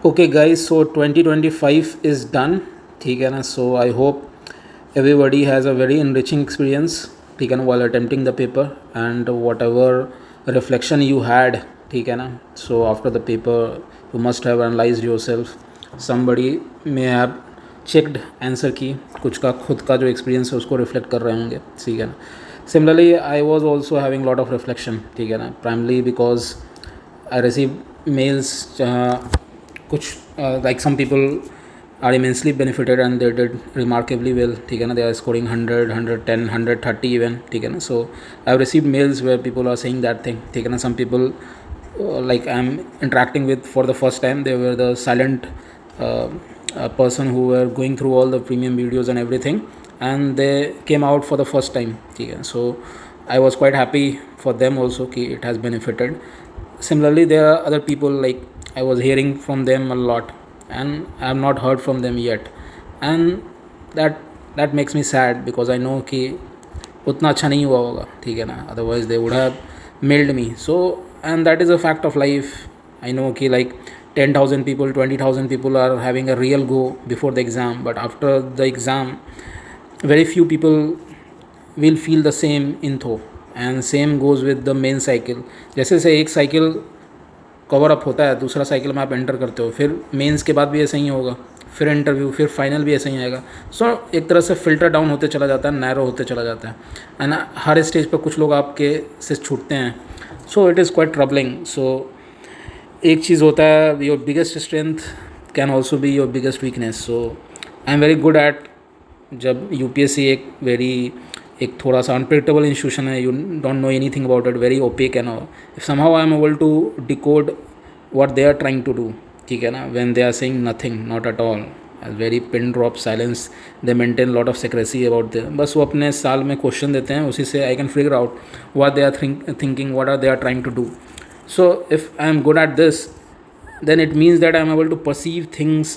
Okay guys, so 2025 is done. ठीक है ना. So I hope everybody has a very enriching experience, ठीक है ना, while attempting the paper, and whatever reflection you had, ठीक है ना. So after the paper you must have analyzed yourself. Somebody may have checked answer की, कुछ का खुद का जो experience है उसको reflect कर रहे होंगे, ठीक है ना. Similarly I was also having lot of reflection, ठीक है ना, primarily because I received mails कुछ like some people are immensely benefited and they did remarkably well, ठीक है ना. They are scoring 100, 110, 130 even, ठीक है ना. So I have received mails where people are saying that thing, ठीक है ना. Some people like I am interacting with for the first time, they were the silent person who were going through all the premium videos and everything, and they came out for the first time, ठीक है. So I was quite happy for them also कि it has benefited. Similarly there are other people like I was hearing from them a lot and I have not heard from them yet, and that makes me sad because I know कि उतना अच्छा नहीं हुआ होगा, ठीक है ना. Otherwise they would have mailed me. So and that is a fact of life. I know कि like 10,000 people, 20,000 people are having a real go before the exam, but after the exam very few people will feel the same info, and same goes with the main cycle. जैसे से एक cycle cover up होता है, दूसरा cycle में आप enter करते हो, फिर मेंस के बाद भी ऐसा ही होगा, फिर इंटरव्यू, फिर फाइनल भी ऐसा ही आएगा. सो एक तरह से फ़िल्टर डाउन होते चला जाता है, नैरो होते चला जाता है, एंड हर स्टेज पर कुछ लोग आपके से छूटते हैं. So it is quite troubling. So एक चीज़ होता है, your biggest strength can also be your biggest weakness. So I am very good at, जब यूपीएससी एक थोड़ा सा अनप्रेडिक्टेबल इंस्टीट्यूशन है, you don't know anything about it, very opaque and all. If somehow I am able to decode what they are trying to do, ठीक है ना, when they are saying nothing, not at all, very pin drop silence, they maintain lot of secrecy about they. बस वो अपने साल में question देते हैं, उसी से I can figure out what they are thinking, what are they are trying to do. So if I am good at this, then it means that I am able to perceive things,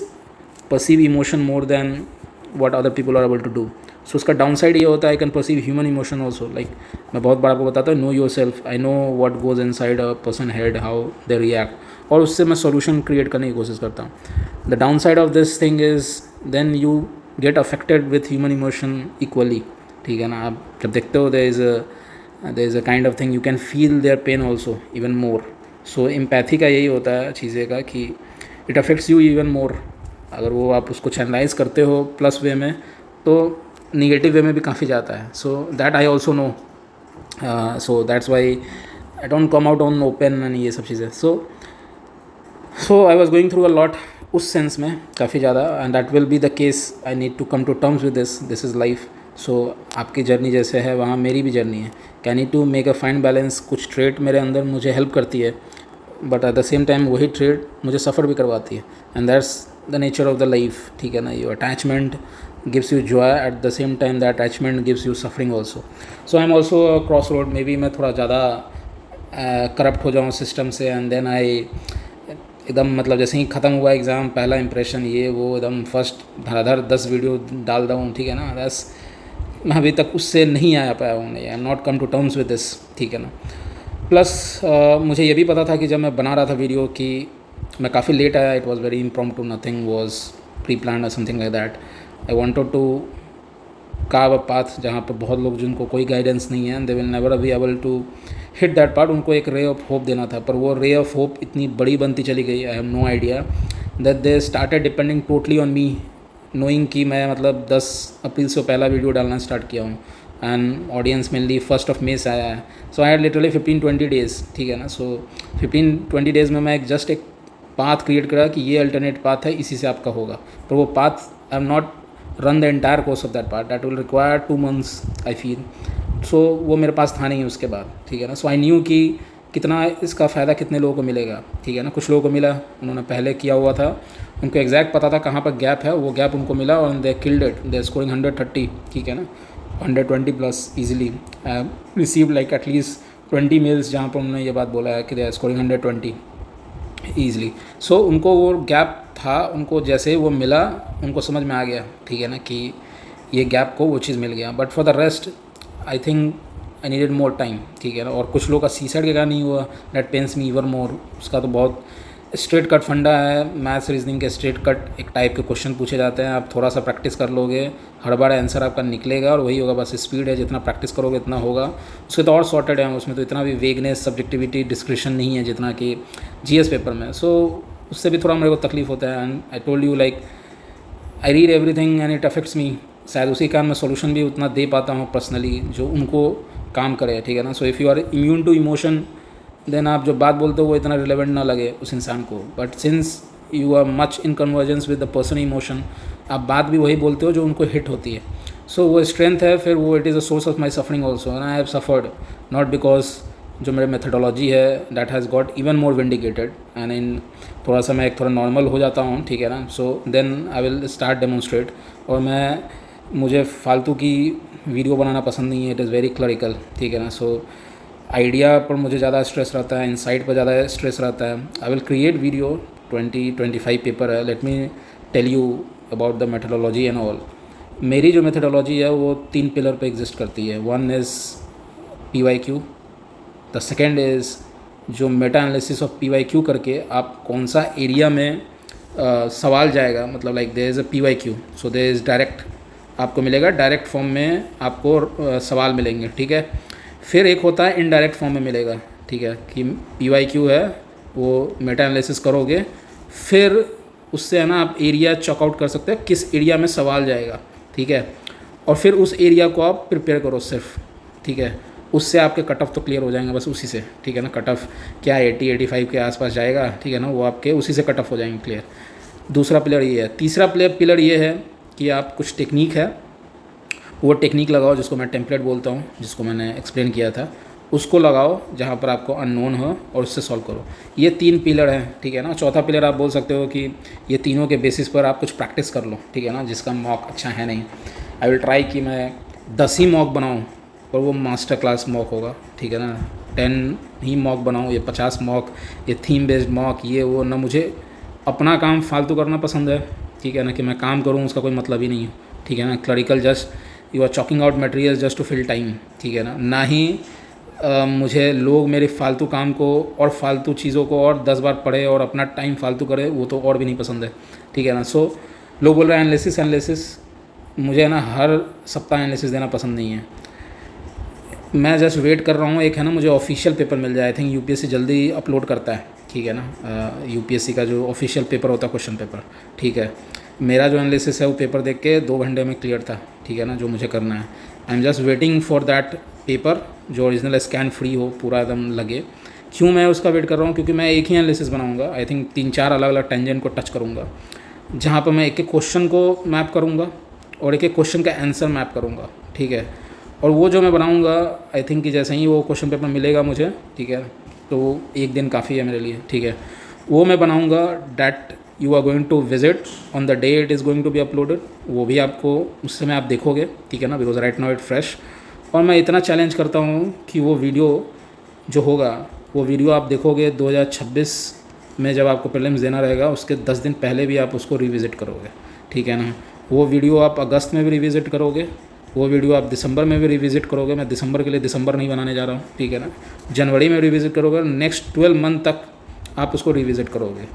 perceive emotion more than what other people are able to do. So उसका down side ये होता है, I can perceive human emotion also. Like मैं बहुत बार आपको बताता हूँ, know your self, I know what goes in side a person head, how they react, और उससे मैं सोल्यूशन क्रिएट करने की कोशिश करता हूँ. The down side of this thing is then you get affected with human emotion equally, ठीक है ना. आप जब देखते हो there is a kind of thing, you can feel there pain also even more. So empathy का यही होता है चीज़ें का कि it affects you even more. अगर वो आप उसको चैनलाइज करते हो प्लस वे में, तो निगेटिव वे में भी काफ़ी जाता है. So that I also know. So that's why I don't come out on open and ये सब चीज़ें. So I was going through a lot उस सेंस में काफ़ी ज़्यादा, and that will be the case. I need to come to terms with this is life. So आपकी journey जैसे है वहाँ मेरी भी जर्नी है. Can need to make a fine balance. कुछ ट्रेड मेरे अंदर मुझे हेल्प करती है, but at the same time वही ट्रेड मुझे सफ़र भी करवाती है, and that's the nature of the life, ठीक है ना. Your attachment gives you Joy, at the same time the attachment gives you suffering also. So I am also cross road. May be मैं थोड़ा ज़्यादा करप्ट हो जाऊँ system से, and then आई एकदम मतलब जैसे ही ख़त्म हुआ एग्ज़ाम, पहला इंप्रेशन ये वो एकदम फर्स्ट धड़ाधड़ 10 वीडियो डाल दूँ, ठीक है ना. बस मैं अभी तक उससे नहीं आ पाया हूँ, I am not come to terms with this, ठीक है ना. प्लस मुझे ये भी पता था कि जब मैं बना रहा था वीडियो कि मैं काफ़ी लेट आया. It was very impromptu, nothing was pre plan और something like that. I wanted to carve a path जहाँ पर बहुत लोग जिनको कोई गाइडेंस नहीं है, they will never be able to hit that part. उनको एक रे ऑफ होप देना था, पर वो रे ऑफ होप इतनी बड़ी बनती चली गई, I have no idea, that they started depending totally on me, knowing कि मैं मतलब 10 अप्रैल से पहला वीडियो डालना स्टार्ट किया हूँ, एंड ऑडियंस मेनली 1 मई से आया है. So I had literally 15-20 days, ठीक है ना. सो 15-20 डेज़ में मैं एक पाथ क्रिएट करा कि ये अल्टरनेट पाथ है, इसी से आपका होगा. पर वो path I am not run the entire course of that path, that will require 2 months I feel. So वो मेरे पास था नहीं उसके बाद, ठीक है ना. सो आई न्यू कि कितना इसका फ़ायदा कितने लोगों को मिलेगा, ठीक है ना. कुछ लोगों को मिला, उन्होंने पहले किया हुआ था, उनको एग्जैक्ट पता था कहाँ पर गैप है, वो गैप उनको मिला, और they killed it, they scoring 130, ठीक है ना, 120 plus easily. I received like at least 20 mails जहाँ पर उन्होंने ये बात बोला है कि they are scoring 120 easily. So उनको वो गैप था, उनको जैसे वो मिला उनको समझ में आ गया, ठीक है ना, कि ये गैप को वो चीज़ मिल गया. But for the rest I think I needed more time, ठीक है ना. और कुछ लोग का सीसाइड के कारण नहीं हुआ, that pains me even more. उसका तो बहुत स्ट्रेट कट फंडा है मैथ्स रीजनिंग के। स्ट्रेट कट एक टाइप के क्वेश्चन पूछे जाते हैं, आप थोड़ा सा प्रैक्टिस कर लोगे, हर बार आंसर आपका निकलेगा और वही होगा। बस स्पीड है, जितना प्रैक्टिस करोगे इतना होगा। उसके तो और सॉर्टेड है, उसमें तो इतना भी वेगनेस, सब्जेक्टिविटी, डिस्क्रिप्शन नहीं है जितना कि जीएस पेपर में। सो उससे भी थोड़ा मेरे को तकलीफ होता है। And I told you like I read everything and it affects me. शायद उसी कारण मैं सोल्यूशन भी उतना दे पाता हूँ पर्सनली जो उनको काम करे, ठीक है ना। So if you are immune to emotion then आप जो बात बोलते हो वो इतना रिलेवेंट ना लगे उस इंसान को। But since you are much in convergence with the person emotion, आप बात भी वही बोलते हो जो उनको हिट होती है। सो वो स्ट्रेंथ है, फिर वो it is a source of my suffering also. And I have suffered not because जो मेरे मेथडोलॉजी है that has got even more vindicated and in थोड़ा सा मैं एक थोड़ा नॉर्मल हो जाता हूँ, ठीक है ना। So then I will start demonstrate. और मुझे फालतू की वीडियो बनाना पसंद नहीं है, इट इज़ वेरी क्लरिकल, ठीक है ना। सो आइडिया पर मुझे ज़्यादा स्ट्रेस रहता है, इनसाइट पर ज़्यादा स्ट्रेस रहता है। I will create video 20-25 paper है। Let me tell you about the methodology and all. मेरी जो मेथडोलॉजी है वो 3 पिलर पे एग्जिस्ट करती है। One is PYQ, the second is जो मेटा एनालिसिस ऑफ PYQ करके आप कौन सा एरिया में सवाल जाएगा, मतलब like there is a PYQ, so there is direct आपको मिलेगा, डायरेक्ट फॉर्म में आपको सवाल मिलेंगे, ठीक है। फिर एक होता है इनडायरेक्ट फॉर्म में मिलेगा, ठीक है, कि PYQ है वो मेटा एनालिसिस करोगे, फिर उससे है ना आप एरिया चेकआउट कर सकते हैं किस एरिया में सवाल जाएगा, ठीक है। और फिर उस एरिया को आप प्रिपेयर करो सिर्फ, ठीक है। उससे आपके कट ऑफ तो क्लियर हो जाएंगे बस उसी से, ठीक है ना। कट ऑफ क्या 80-85 के आसपास जाएगा, ठीक है ना, वो आपके उसी से कट ऑफ हो जाएंगे क्लियर। दूसरा पिलर ये है। तीसरा पिलर ये है कि आप कुछ टेक्निक है वो टेक्निक लगाओ, जिसको मैं टेम्पलेट बोलता हूँ, जिसको मैंने एक्सप्लेन किया था, उसको लगाओ जहाँ पर आपको अननोन हो और उससे सॉल्व करो। ये 3 पिलर हैं, ठीक है ना। चौथा पिलर आप बोल सकते हो कि ये तीनों के बेसिस पर आप कुछ प्रैक्टिस कर लो, ठीक है ना, जिसका मॉक अच्छा है नहीं। आई विल ट्राई कि मैं 10 ही मॉक बनाऊँ और वो मास्टर क्लास मॉक होगा, ठीक है ना। 10 ही मॉक बनाऊँ, ये 50 मॉक, ये थीम बेस्ड मॉक, ये वो ना। मुझे अपना काम फालतू करना पसंद है, ठीक है ना, कि मैं काम करूँ उसका कोई मतलब ही नहीं है, ठीक है ना। Clerical just you are chalking out material just to fill time, ठीक है ना ही मुझे लोग मेरे फालतू काम को और फालतू चीज़ों को और 10 बार पढ़े और अपना टाइम फालतू करे, वो तो और भी नहीं पसंद है, ठीक है ना। सो लोग बोल रहे हैं एनालिसिस, मुझे ना हर सप्ताह एनालिसिस देना पसंद नहीं है। मैं जस्ट वेट कर रहा हूँ, एक है ना मुझे ऑफिशियल पेपर मिल जाए। आई थिंक UPSC जल्दी अपलोड करता है, ठीक है ना। UPSC का जो ऑफिशियल पेपर होता है, क्वेश्चन पेपर, ठीक है। मेरा जो एनालिसिस है वो पेपर देख के 2 घंटे में क्लियर था, ठीक है ना, जो मुझे करना है। I am just waiting for that paper जो ओरिजिनल स्कैन फ्री हो, पूरा एकदम लगे। क्यों मैं उसका वेट कर रहा हूँ? क्योंकि मैं एक ही एनालिसिस बनाऊँगा। आई थिंक 3-4 अलग अलग टेंजेंट को टच करूँगा, जहाँ पर मैं एक एक क्वेश्चन को मैप करूँगा और एक एक क्वेश्चन का आंसर मैप करूँगा, ठीक है। और वो जो मैं बनाऊँगा, आई थिंक कि जैसे ही वो क्वेश्चन पेपर मिलेगा मुझे, ठीक है, तो 1 दिन काफ़ी है मेरे लिए, ठीक है। वो मैं बनाऊँगा, that you are going to visit on the day it is going to be uploaded. वो भी आपको उस समय आप देखोगे, ठीक है ना, because right now it fresh. और मैं इतना चैलेंज करता हूँ कि वो वीडियो जो होगा, वो वीडियो आप देखोगे 2026 में, जब आपको प्रीलिम्स देना रहेगा उसके 10 दिन पहले भी आप उसको रिविज़िट करोगे, ठीक है ना। वो वीडियो आप अगस्त में भी रिविज़िट करोगे, वो वीडियो आप दिसंबर में भी रिविज़िट करोगे। मैं दिसंबर के लिए दिसंबर नहीं बनाने जा रहा हूँ, ठीक है ना। जनवरी में रिविज़िट करोगे, नेक्स्ट 12 मंथ तक आप उसको रिविज़िट करोगे।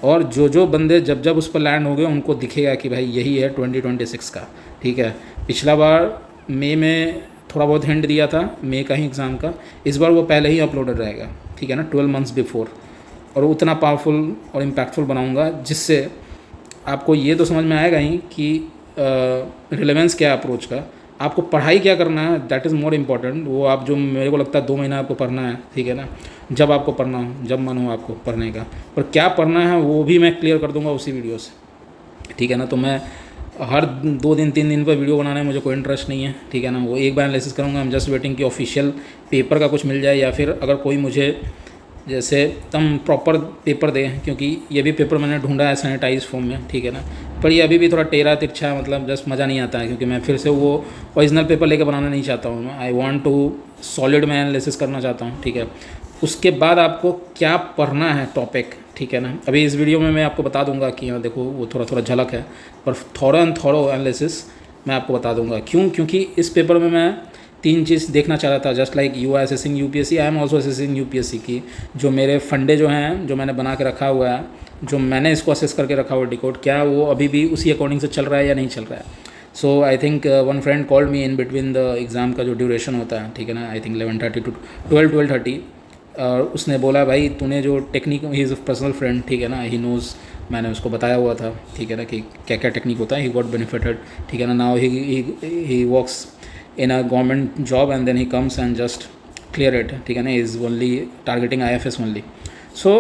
और जो बंदे जब उस पर लैंड हो गए उनको दिखेगा कि भाई यही है 2026 का, ठीक है। पिछला बार मई में थोड़ा बहुत हिंट दिया था, मई का ही एग्ज़ाम का। इस बार वो पहले ही अपलोडेड रहेगा, ठीक है ना, 12 मंथ्स बिफोर। और उतना पावरफुल और इम्पैक्टफुल बनाऊंगा जिससे आपको ये तो समझ में आएगा ही कि रिलेवेंस क्या है अप्रोच का। आपको पढ़ाई क्या करना है, दैट इज़ मोर इम्पॉर्टेंट। वो आप जो मेरे को लगता है 2 महीना आपको पढ़ना है, ठीक है ना, जब आपको पढ़ना हो, जब मन हो आपको पढ़ने का। पर क्या पढ़ना है वो भी मैं क्लियर कर दूंगा उसी वीडियो से, ठीक है ना। तो मैं हर 2 दिन 3 दिन पर वीडियो बनाने में मुझे कोई इंटरेस्ट नहीं है, ठीक है ना। वो एक बार एनालिसिस करूँगा। आई एम जस्ट वेटिंग कि ऑफिशियल पेपर का कुछ मिल जाए, या फिर अगर कोई मुझे जैसे तुम प्रॉपर पेपर दें, क्योंकि ये भी पेपर मैंने ढूंढा है सैनिटाइज फॉर्म में, ठीक है ना। पर ये अभी भी थोड़ा टेढ़ा तिरछा है, मतलब जस्ट मज़ा नहीं आता है, क्योंकि मैं फिर से वो ओरिजिनल पेपर लेके बनाना नहीं चाहता हूँ। मैं आई वांट टू सॉलिड में एनालिसिस करना चाहता हूँ, ठीक है। उसके बाद आपको क्या पढ़ना है टॉपिक, ठीक है ना। अभी इस वीडियो में मैं आपको बता दूंगा कि यहाँ देखो वो थोड़ा झलक है, पर थॉरो एंड थॉरो एनालिसिस मैं आपको बता दूंगा। क्यों? क्योंकि इस पेपर में मैं तीन चीज़ देखना चाह रहा था, just like you are assessing UPSC, I am also assessing UPSC की जो मेरे फंडे जो हैं, जो मैंने बना के रखा हुआ है, जो मैंने इसको असेस करके रखा हुआ डिकोड, क्या वो अभी भी उसी अकॉर्डिंग से चल रहा है या नहीं चल रहा है। So I think one friend called me in between the exam का जो ड्यूरेशन होता है, ठीक है ना, आई थिंक 11:30 टू 12:30, और उसने बोला भाई तूने जो technique, he is a personal friend, ठीक है ना, ही नोज़, मैंने उसको बताया हुआ था, ठीक है ना, कि क्या क्या टेक्निक होता है, ही गॉट बेनिफिटेड, ठीक है ना, now he works in a government job and then he comes and just clear it, ठीक है ना, is only targeting IFS only. So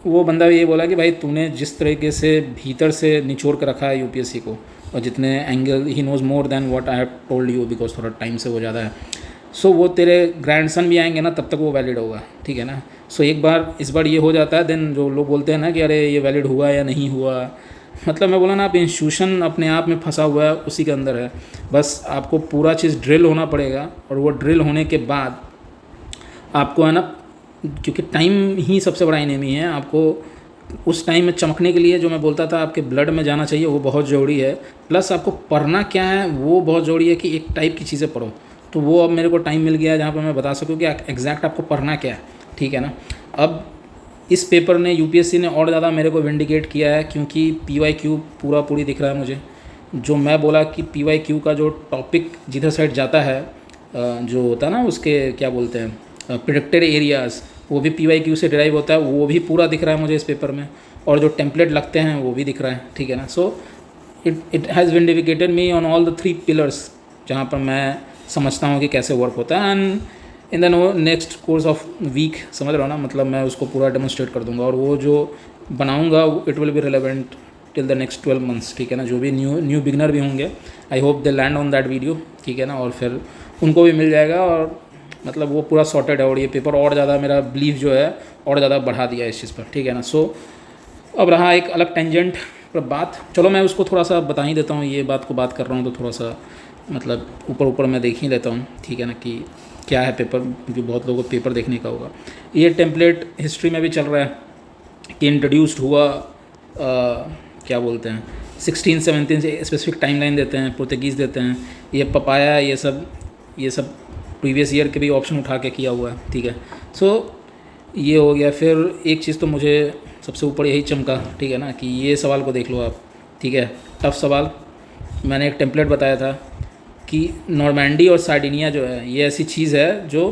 वो बंदा ये बोला कि भाई तूने जिस तरीके से भीतर से निचोड़ कर रखा है यूपीएससी को, और जितने angle, he knows more than what I have told you, because थोड़ा टाइम से वो ज़्यादा है। सो वो तेरे ग्रैंडसन भी आएंगे ना, तब तक वो वैलिड होगा, ठीक है ना। सो एक बार इस बार ये हो जाता है, देन जो लोग बोलते हैं ना कि अरे ये वैलिड हुआ या नहीं हुआ, मतलब मैं बोला ना, आप इंस्टीट्यूशन अपने आप में फंसा हुआ है, उसी के अंदर है। बस आपको पूरा चीज़ ड्रिल होना पड़ेगा, और वो ड्रिल होने के बाद आपको है ना, क्योंकि टाइम ही सबसे बड़ा एनिमी है, आपको उस टाइम में चमकने के लिए, जो मैं बोलता था आपके ब्लड में जाना चाहिए, वो बहुत ज़रूरी है। प्लस आपको पढ़ना क्या है वो बहुत ज़रूरी है, कि एक टाइप की चीज़ें पढ़ो। तो वो अब मेरे को टाइम मिल गया है जहाँ पर मैं बता सकूँ कि एग्जैक्ट आपको पढ़ना क्या है, ठीक है ना। अब इस पेपर ने, यूपीएससी ने और ज़्यादा मेरे को विंडिकेट किया है, क्योंकि PYQ पूरी दिख रहा है मुझे। जो मैं बोला कि PYQ का जो टॉपिक जिधर साइड जाता है, जो होता है ना उसके क्या बोलते हैं, प्रेडिक्टेड एरियाज़, वो भी PYQ से डिराइव होता है, वो भी पूरा दिख रहा है मुझे इस पेपर में। और जो टेम्पलेट लगते हैं वो भी दिख रहा है, ठीक है ना। So it has vindicated me on all the 3 pillars, जहाँ पर मैं समझता हूँ कि कैसे वर्क होता है। And in the next course of week, समझ रहा हो ना, मतलब मैं उसको पूरा डेमोन्स्ट्रेट कर दूंगा, और वो जो बनाऊंगा it will be relevant till the next 12 months, ठीक है ना। जो भी न्यू बिगनर भी होंगे, I hope they land on that video, ठीक है ना, और फिर उनको भी मिल जाएगा, और मतलब वो पूरा सॉर्टेड है। और ये पेपर और ज़्यादा मेरा बिलीव जो है और ज़्यादा बढ़ा दिया है इस चीज़ पर, ठीक है ना। सो अब रहा एक अलग टेंजेंट पर बात, चलो मैं उसको थोड़ा सा बता ही देता हूँ, ये बात को बात कर रहा हूँ तो थोड़ा सा मतलब ऊपर मैं देख ही लेता हूँ, ठीक है ना, कि क्या है पेपर, क्योंकि बहुत लोगों को पेपर देखने का होगा। ये टेम्पलेट हिस्ट्री में भी चल रहा है कि इंट्रोड्यूस्ड हुआ, क्या बोलते हैं, 16-17 से स्पेसिफिक टाइमलाइन देते हैं, पुर्तगीज़ देते हैं, ये पपाया, ये सब प्रीवियस ईयर के भी ऑप्शन उठा के किया हुआ है, ठीक है। सो ये हो गया। फिर एक चीज़ तो मुझे सबसे ऊपर यही चमका, ठीक है ना, कि ये सवाल को देख लो आप, ठीक है, टफ सवाल। मैंने एक टेम्पलेट बताया था कि नॉर्मैंडी और सार्डिनिया जो है, ये ऐसी चीज़ है जो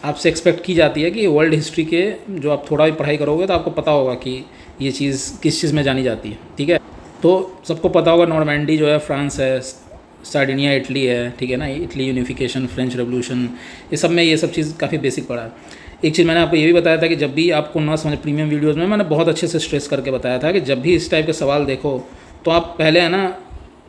आपसे एक्सपेक्ट की जाती है कि वर्ल्ड हिस्ट्री के जो आप थोड़ा भी पढ़ाई करोगे तो आपको पता होगा कि ये चीज़ किस चीज़ में जानी जाती है, ठीक है। तो सबको पता होगा नॉर्मैंडी जो है फ्रांस है, सार्डिनिया इटली है, ठीक है ना, इटली यूनिफिकेशन, फ्रेंच रेवोल्यूशन, ये सब में ये सब चीज़ काफ़ी बेसिक पढ़ा है। एक चीज़ मैंने आपको ये भी बताया था कि जब भी आपको ना समझ, प्रीमियम वीडियोज़ में मैंने बहुत अच्छे से स्ट्रेस करके बताया था कि जब भी इस टाइप के सवाल देखो तो आप पहले है ना,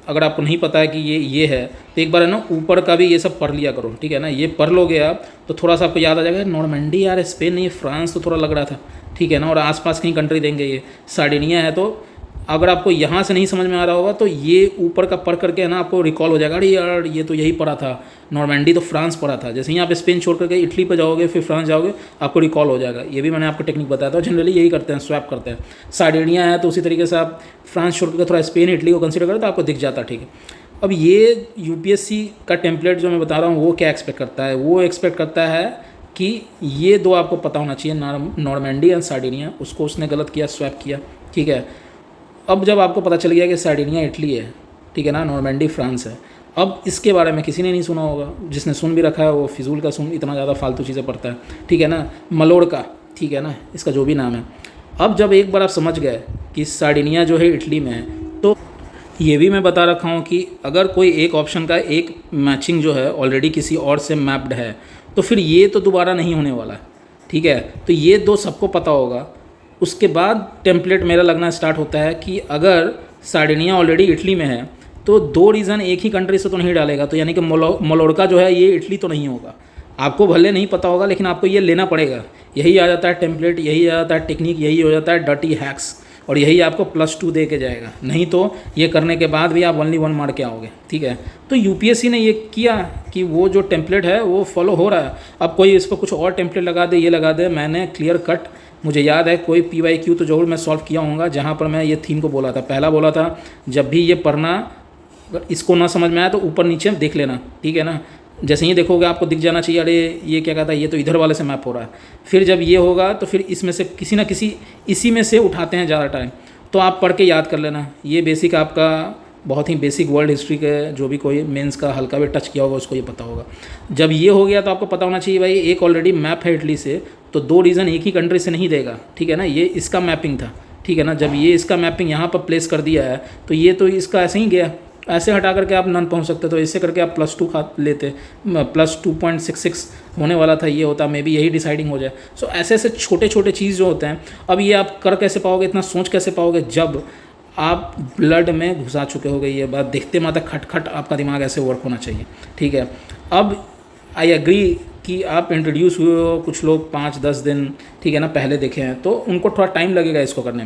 अगर आपको नहीं पता है कि ये है, तो एक बार है ना ऊपर का भी ये सब पढ़ लिया करो, ठीक है ना। ये पढ़ लोगे आप तो थोड़ा सा आपको याद आ जाएगा, नॉर्मैंडी यार स्पेन नहीं, फ्रांस तो थोड़ा लग रहा था, ठीक है ना, और आसपास कहीं कंट्री देंगे, ये सार्डिनिया है। तो अगर आपको यहाँ से नहीं समझ में आ रहा होगा तो ये ऊपर का पढ़ करके है ना आपको रिकॉल हो जाएगा, अरे यार ये तो यही पढ़ा था, नॉर्मैंडी तो फ्रांस पढ़ा था। जैसे ही आप स्पेन छोड़ करके इटली पर जाओगे, फिर फ्रांस जाओगे, आपको रिकॉल हो जाएगा। ये भी मैंने आपको टेक्निक बताया था, जनरली यही करते हैं, स्वैप करते हैं। सार्डिनिया है तो उसी तरीके से आप फ्रांस छोड़ करके थोड़ा स्पेन इटली को कंसिडर करें तो आपको दिख जाता, ठीक है। अब ये यूपीएससी का टेम्पलेट जो मैं बता रहा हूँ, वो क्या एक्सपेक्ट करता है, वो एक्सपेक्ट करता है कि ये दो आपको पता होना चाहिए, नॉर्मैंडी एंड सार्डिनिया। उसको उसने गलत किया, स्वैप किया, ठीक है। अब जब आपको पता चल गया कि सार्डिनिया इटली है, ठीक है ना, नॉर्मैंडी फ्रांस है, अब इसके बारे में किसी ने नहीं सुना होगा, जिसने सुन भी रखा है वो फिजूल का सुन, इतना ज़्यादा फालतू चीज़ें पढ़ता है, ठीक है ना, मलोड़ का, ठीक है ना, इसका जो भी नाम है। अब जब एक बार आप समझ गए कि सार्डिनिया जो है इटली में है, तो ये भी मैं बता रखा हूँ कि अगर कोई एक ऑप्शन का एक मैचिंग जो है ऑलरेडी किसी और से मैप्ड है, तो फिर ये तो दोबारा नहीं होने वाला, ठीक है। तो ये दो सबको पता होगा। उसके बाद टेम्पलेट मेरा लगना स्टार्ट होता है कि अगर सार्डिनिया ऑलरेडी इटली में है तो दो रीज़न एक ही कंट्री से तो नहीं डालेगा, तो यानी कि मलोरका जो है ये इटली तो नहीं होगा। आपको भले नहीं पता होगा लेकिन आपको ये लेना पड़ेगा। यही आ जाता है टेम्पलेट, यही आ जाता है टेक्निक, यही हो जाता है डर्टी हैक्स, और यही आपको +2 दे के जाएगा। नहीं तो ये करने के बाद भी आप ओनली 1 मार के आओगे, ठीक है। तो यूपीएससी ने ये किया कि वो जो टेम्पलेट है वो फॉलो हो रहा है। अब कोई इस पर कुछ और टेम्पलेट लगा दे, ये लगा दे, मैंने क्लियर कट, मुझे याद है कोई PYQ तो जरूर मैं सॉल्व किया होऊंगा जहाँ पर मैं ये थीम को बोला था। पहला बोला था जब भी ये पढ़ना, अगर इसको ना समझ में आया तो ऊपर नीचे देख लेना, ठीक है ना। जैसे ही देखोगे आपको दिख जाना चाहिए, अरे ये क्या कहता है, ये तो इधर वाले से मैप हो रहा है। फिर जब ये होगा तो फिर इसमें से किसी ना किसी इसी में से उठाते हैं ज़्यादा टाइम, तो आप पढ़ के याद कर लेना। ये बेसिक आपका बहुत ही बेसिक वर्ल्ड हिस्ट्री के, जो भी कोई मेंस का हल्का भी टच किया होगा उसको ये पता होगा। जब ये हो गया तो आपको पता होना चाहिए भाई एक ऑलरेडी मैप है इटली से, तो 2 रीज़न एक ही कंट्री से नहीं देगा, ठीक है ना। ये इसका मैपिंग था, ठीक है ना। जब ये इसका मैपिंग यहाँ पर प्लेस कर दिया है तो ये तो इसका ऐसे ही गया, ऐसे हटा करके आप नन पहुँच सकते, तो इससे करके आप +2 खा लेते, +2.66 होने वाला था, ये होता मे बी यही डिसाइडिंग हो जाए। सो ऐसे ऐसे छोटे छोटे चीज़ जो होते हैं, अब ये आप कर कैसे पाओगे, इतना सोच कैसे पाओगे, जब आप ब्लड में घुसा चुके हो गए। ये बात देखते मात्र खटखट आपका दिमाग ऐसे वर्क होना चाहिए, ठीक है। अब आई एग्री कि आप इंट्रोड्यूस हुए हो, कुछ लोग 5-10 दिन, ठीक है ना, पहले देखे हैं, तो उनको थोड़ा टाइम लगेगा इसको करने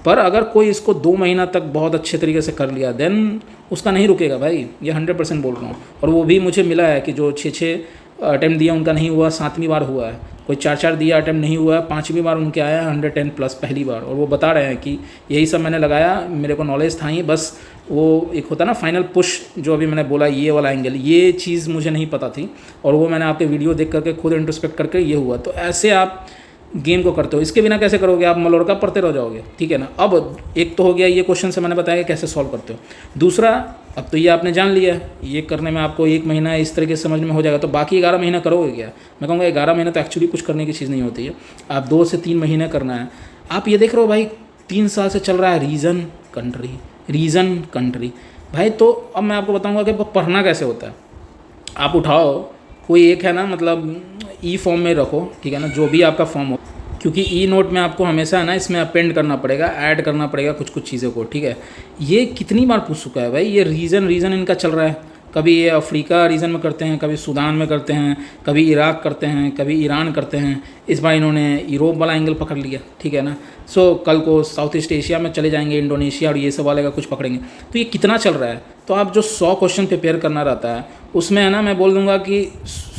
पर अगर कोई इसको 2 महीना तक बहुत अच्छे तरीके से कर लिया, देन उसका नहीं रुकेगा भाई, ये 100% बोल रहा हूँ। और वो भी मुझे मिला है कि जो 6-6 अटैम्प्ट दिया उनका नहीं हुआ, 7वीं बार हुआ है, कोई 4-4 दिया अटैम्प्ट नहीं हुआ है, 5वीं बार उनके आया 110+ पहली बार। और वो बता रहे हैं कि यही सब मैंने लगाया, मेरे को नॉलेज था ही, बस वो एक होता ना फाइनल पुश, जो अभी मैंने बोला ये वाला एंगल, ये चीज़ मुझे नहीं पता थी, और वो मैंने आपके वीडियो देख करके खुद इंट्रोस्पेक्ट करके ये हुआ। तो ऐसे आप गेम को करते हो, इसके बिना कैसे करोगे, आप मलोड़का पढ़ते रह जाओगे, ठीक है ना। अब एक तो हो गया ये क्वेश्चन से मैंने बताया कि कैसे सॉल्व करते हो। दूसरा, अब तो ये आपने जान लिया, ये करने में आपको 1 महीना इस तरीके से समझ में हो जाएगा, तो बाकी 11 महीना करोगे क्या। मैं कहूँगा 11 महीना तो एक्चुअली कुछ करने की चीज़ नहीं होती है, आप 2 से 3 महीने करना है। आप ये देख रहे हो भाई 3 साल से चल रहा है रीज़न कंट्री भाई। तो अब मैं आपको बताऊँगा कि पढ़ना कैसे होता है। आप उठाओ कोई एक है ना, मतलब ई फॉर्म में रखो, ठीक है ना, जो भी आपका फॉर्म हो, क्योंकि ई नोट में आपको हमेशा है ना इसमें अपेंड करना पड़ेगा, ऐड करना पड़ेगा कुछ चीज़ों को, ठीक है। ये कितनी बार पूछ चुका है भाई, ये रीजन इनका चल रहा है। कभी ये अफ्रीका रीजन में करते हैं, कभी सूडान में करते हैं, कभी इराक करते हैं, कभी ईरान करते हैं। इस बार इन्होंने यूरोप वाला एंगल पकड़ लिया, ठीक है ना। सो कल को साउथ ईस्ट एशिया में चले जाएंगे, इंडोनेशिया और ये सब वाले का कुछ पकड़ेंगे। तो ये कितना चल रहा है। तो आप जो 100 क्वेश्चन प्रिपेयर करना रहता है, उसमें है ना, मैं बोल दूंगा कि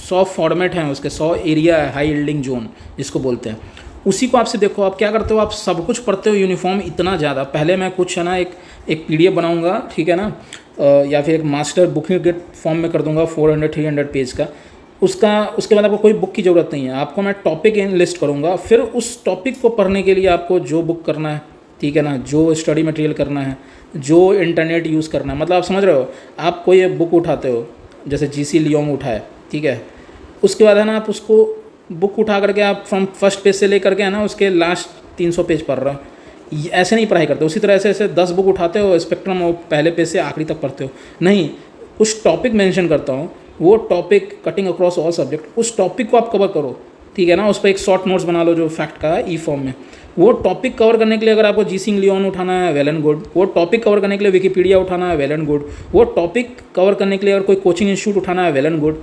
100 फॉर्मेट हैं उसके, 100 एरिया है, हाई यील्डिंग जोन जिसको बोलते हैं, उसी को आपसे देखो। आप क्या करते हो, आप सब कुछ पढ़ते हो यूनिफॉर्म इतना ज़्यादा। पहले मैं कुछ है ना एक PDF बनाऊंगा, ठीक है ना, या फिर एक मास्टर बुकिंग के फॉर्म में कर दूंगा 400-300 पेज का। उसके बाद आपको कोई बुक की ज़रूरत नहीं है, आपको मैं टॉपिक लिस्ट करूँगा, फिर उस टॉपिक को पढ़ने के लिए आपको जो बुक करना है, ठीक है ना, जो स्टडी मटेरियल करना है, जो इंटरनेट यूज़ करना है, मतलब आप समझ रहे हो। आप कोई एक बुक उठाते हो, जैसे GC लियोंग उठाए, ठीक है, उसके बाद है ना आप उसको बुक उठा करके आप फ्रॉम फर्स्ट पेज से लेकर के है ना उसके लास्ट 300 पेज पढ़ रहे हो। ऐसे नहीं पढ़ाई करते। उसी तरह ऐसे 10 बुक उठाते हो स्पेक्ट्रम, और पहले पेज से आखिरी तक पढ़ते हो नहीं। कुछ टॉपिक मेंशन करता हूँ, वो topic cutting across all subject, उस टॉपिक को आप कवर करो, ठीक है ना। उस पर एक शॉर्ट नोट्स बना लो जो फैक्ट का है, ई फॉर्म में। वो टॉपिक कवर करने के लिए अगर आपको GC लियोन उठाना है, वेल एंड गुड। वो टॉपिक कवर करने के लिए विकीपीडिया उठाना है, वेल एंड गुड। वो टॉपिक कवर करने के लिए अगर कोई कोचिंग इंस्टीट्यूट उठाना है, वेल एंड गुड।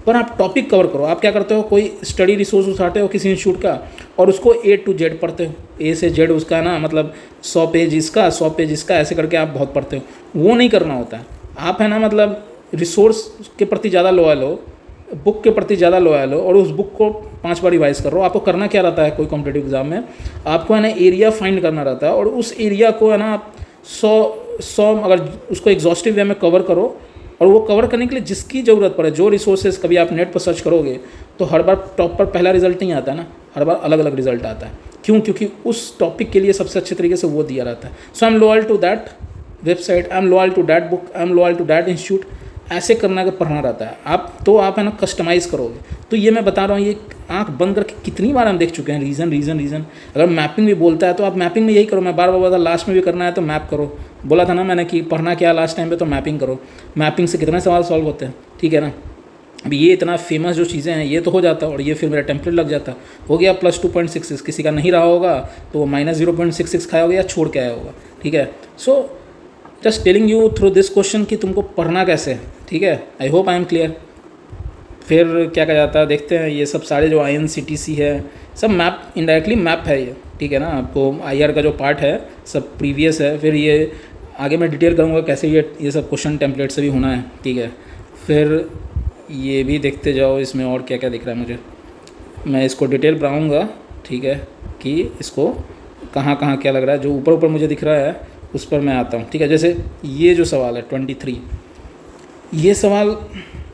पर आप टॉपिक कवर करो। आप क्या करते हो, कोई स्टडी रिसोर्स उठाते हो किसी इंस्टीट्यूट का और उसको A to Z पढ़ते हो, A से Z उसका ना, मतलब 100 पेज इसका, 100 पेज इसका, ऐसे करके आप बहुत पढ़ते हो। वो नहीं करना होता है। आप है ना, मतलब रिसोर्स के प्रति ज़्यादा लॉयल हो, बुक के प्रति ज़्यादा लॉयल हो, और उस बुक को 5 बार रिवाइज कर रहे हो। आपको करना क्या रहता है कोई कॉम्पिटेटिव एग्जाम में, आपको है ना एरिया फाइंड करना रहता है, और उस एरिया को है ना आप 100 अगर उसको एग्जॉस्टिव वे में कवर करो, और वो कवर करने के लिए जिसकी ज़रूरत पड़े, जो रिसोर्सेज, कभी आप नेट पर सर्च करोगे तो हर बार टॉप पर पहला रिजल्ट नहीं आता है ना, हर बार अलग अलग रिजल्ट आता है। क्यों? क्योंकि उस टॉपिक के लिए सबसे अच्छे तरीके से वो दिया रहता है। So I am loyal to that website, I am loyal to that book, I am loyal to that institute. ऐसे करना का पढ़ना रहता है। आप है ना कस्टमाइज़ करोगे। तो ये मैं बता रहा हूँ, ये आंख बंद करके कितनी बार हम देख चुके हैं, रीज़न। अगर मैपिंग भी बोलता है तो आप मैपिंग में यही करो। मैं बार बार बता, लास्ट में भी करना है तो मैप करो। बोला था ना मैंने कि पढ़ना क्या लास्ट टाइम पे, तो मैपिंग करो। मैपिंग से कितने सवाल सॉल्व होते हैं, ठीक है ना। अभी ये इतना फेमस जो चीज़ें हैं ये तो हो जाता है, और ये फिर मेरा टेम्पलेट लग जाता हो गया +2.66। किसी का नहीं रहा होगा तो वो -0.66 खाया होगा या छोड़ के आया होगा, ठीक है। So just telling you through this question कि तुमको पढ़ना कैसे है, ठीक है। आई होप आई एम क्लियर। फिर क्या कहा जाता है, देखते हैं। ये सब सारे जो INCTC है सब मैप, इनडायरेक्टली मैप है ये, ठीक है ना। आपको IR का जो पार्ट है सब प्रीवियस है। फिर ये आगे मैं डिटेल करूँगा कैसे ये सब क्वेश्चन टेम्पलेट से भी होना है, ठीक है। फिर ये भी देखते जाओ इसमें और क्या क्या दिख रहा है मुझे। मैं इसको डिटेल बनाऊँगा, ठीक है, कि इसको कहाँ कहाँ क्या लग रहा है। जो ऊपर मुझे दिख रहा है उस पर मैं आता हूँ, ठीक है। जैसे ये जो सवाल है 23, ये सवाल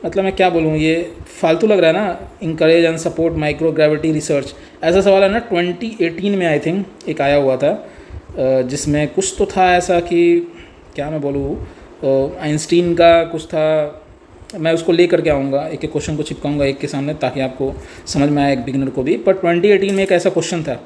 मतलब मैं क्या बोलूँ, ये फालतू लग रहा है ना। Encourage and support micro gravity research, ऐसा सवाल है ना 2018 में आई थिंक एक आया हुआ था, जिसमें कुछ तो था ऐसा कि क्या मैं बोलूँ, आइंस्टीन का कुछ था। मैं उसको ले करके आऊँगा, एक एक क्वेश्चन को चिपकाऊंगा एक के सामने ताकि आपको समझ में आए एक बिगिनर को भी। पर 2018 में एक ऐसा क्वेश्चन था,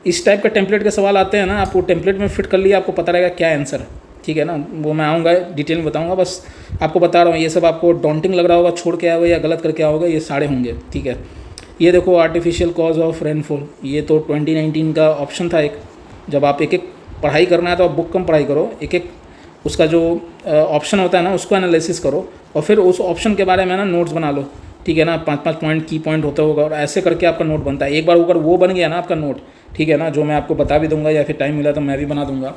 इस टाइप का टेम्पलेट के सवाल आते हैं ना, आप वो टेम्पलेट में फिट कर लिया, आपको पता रहेगा क्या आंसर है, ठीक है ना। वो मैं आऊँगा डिटेल में बताऊँगा, बस आपको बता रहा हूँ। ये सब आपको डॉन्टिंग लग रहा होगा, छोड़ के आया होगा या गलत करके आया होगा, ये सारे होंगे, ठीक है। ये देखो आर्टिफिशियल कॉज ऑफ रेनफॉल, ये तो 2019 का ऑप्शन था एक। जब आप एक एक पढ़ाई करना है तो आप बुक कम पढ़ाई करो, एक एक उसका जो ऑप्शन होता है ना उसको एनालिसिस करो, और फिर उस ऑप्शन के बारे में ना नोट्स बना लो, ठीक है ना। 5-5 पॉइंट की पॉइंट होता होगा, और ऐसे करके आपका नोट बनता है। एक बार अगर वो बन गया ना आपका नोट, ठीक है ना, जो मैं आपको बता भी दूंगा या फिर टाइम मिला तो मैं भी बना दूंगा,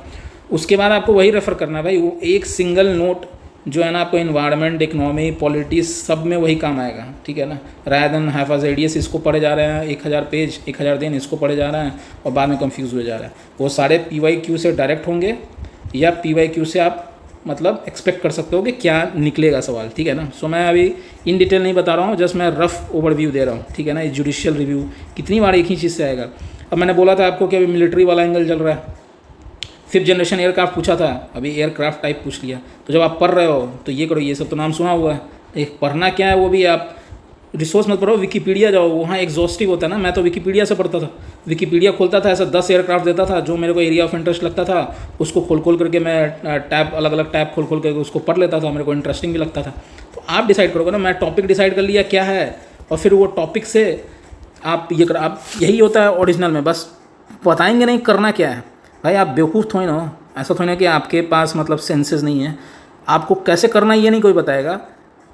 उसके बाद आपको वही रेफ़र करना है भाई। वो एक सिंगल नोट जो है ना आपको इन्वायरमेंट, इकोनॉमी, पॉलिटिक्स सब में वही काम आएगा, ठीक है ना। रादर देन हैव एडियस इसको पढ़े जा रहे हैं 1000 पेज 1000 दिन इसको पढ़े जा रहे हैं और बाद में कंफ्यूज हो जा रहा है। वो सारे PYQ से डायरेक्ट होंगे या PYQ से आप मतलब एक्सपेक्ट कर सकते हो कि क्या निकलेगा सवाल, ठीक है ना। सो मैं अभी इन डिटेल नहीं बता रहा हूँ, जस्ट मैं रफ ओवरव्यू दे रहा हूँ, ठीक है ना। ये जुडिशियल रिव्यू कितनी बार एक ही चीज़ से आएगा। अब मैंने बोला था आपको कि अभी मिलिट्री वाला एंगल चल रहा है, 5th जनरेशन एयरक्राफ्ट पूछा था, अभी एयरक्राफ्ट टाइप पूछ लिया। तो जब आप पढ़ रहे हो तो ये करो, ये सब तो नाम सुना हुआ है। एक पढ़ना क्या है वो भी आप रिसोर्स मत पढ़ो, विकीपीडिया जाओ, वहाँ एग्जॉस्टिव होता है ना। मैं तो विकीपीडिया से पढ़ता था, विकीपीडिया खोलता था, ऐसा 10 एयरक्राफ्ट देता था जो मेरे को एरिया ऑफ इंटरेस्ट लगता था, उसको खोल खोल करके मैं टैब अलग अलग टैब खोल खोल करके उसको पढ़ लेता था, मेरे को इंटरेस्टिंग भी लगता था। तो आप डिसाइड करोगे ना, मैं टॉपिक डिसाइड कर लिया क्या है, और फिर वो टॉपिक से आप ये कर, आप यही होता है ओरिजिनल में, बस बताएंगे नहीं करना क्या है भाई। आप बेवकूफ़ थोड़ी ना हो, ऐसा थोड़ी ना कि आपके पास मतलब सेंसेस नहीं है, आपको कैसे करना है ये नहीं कोई बताएगा।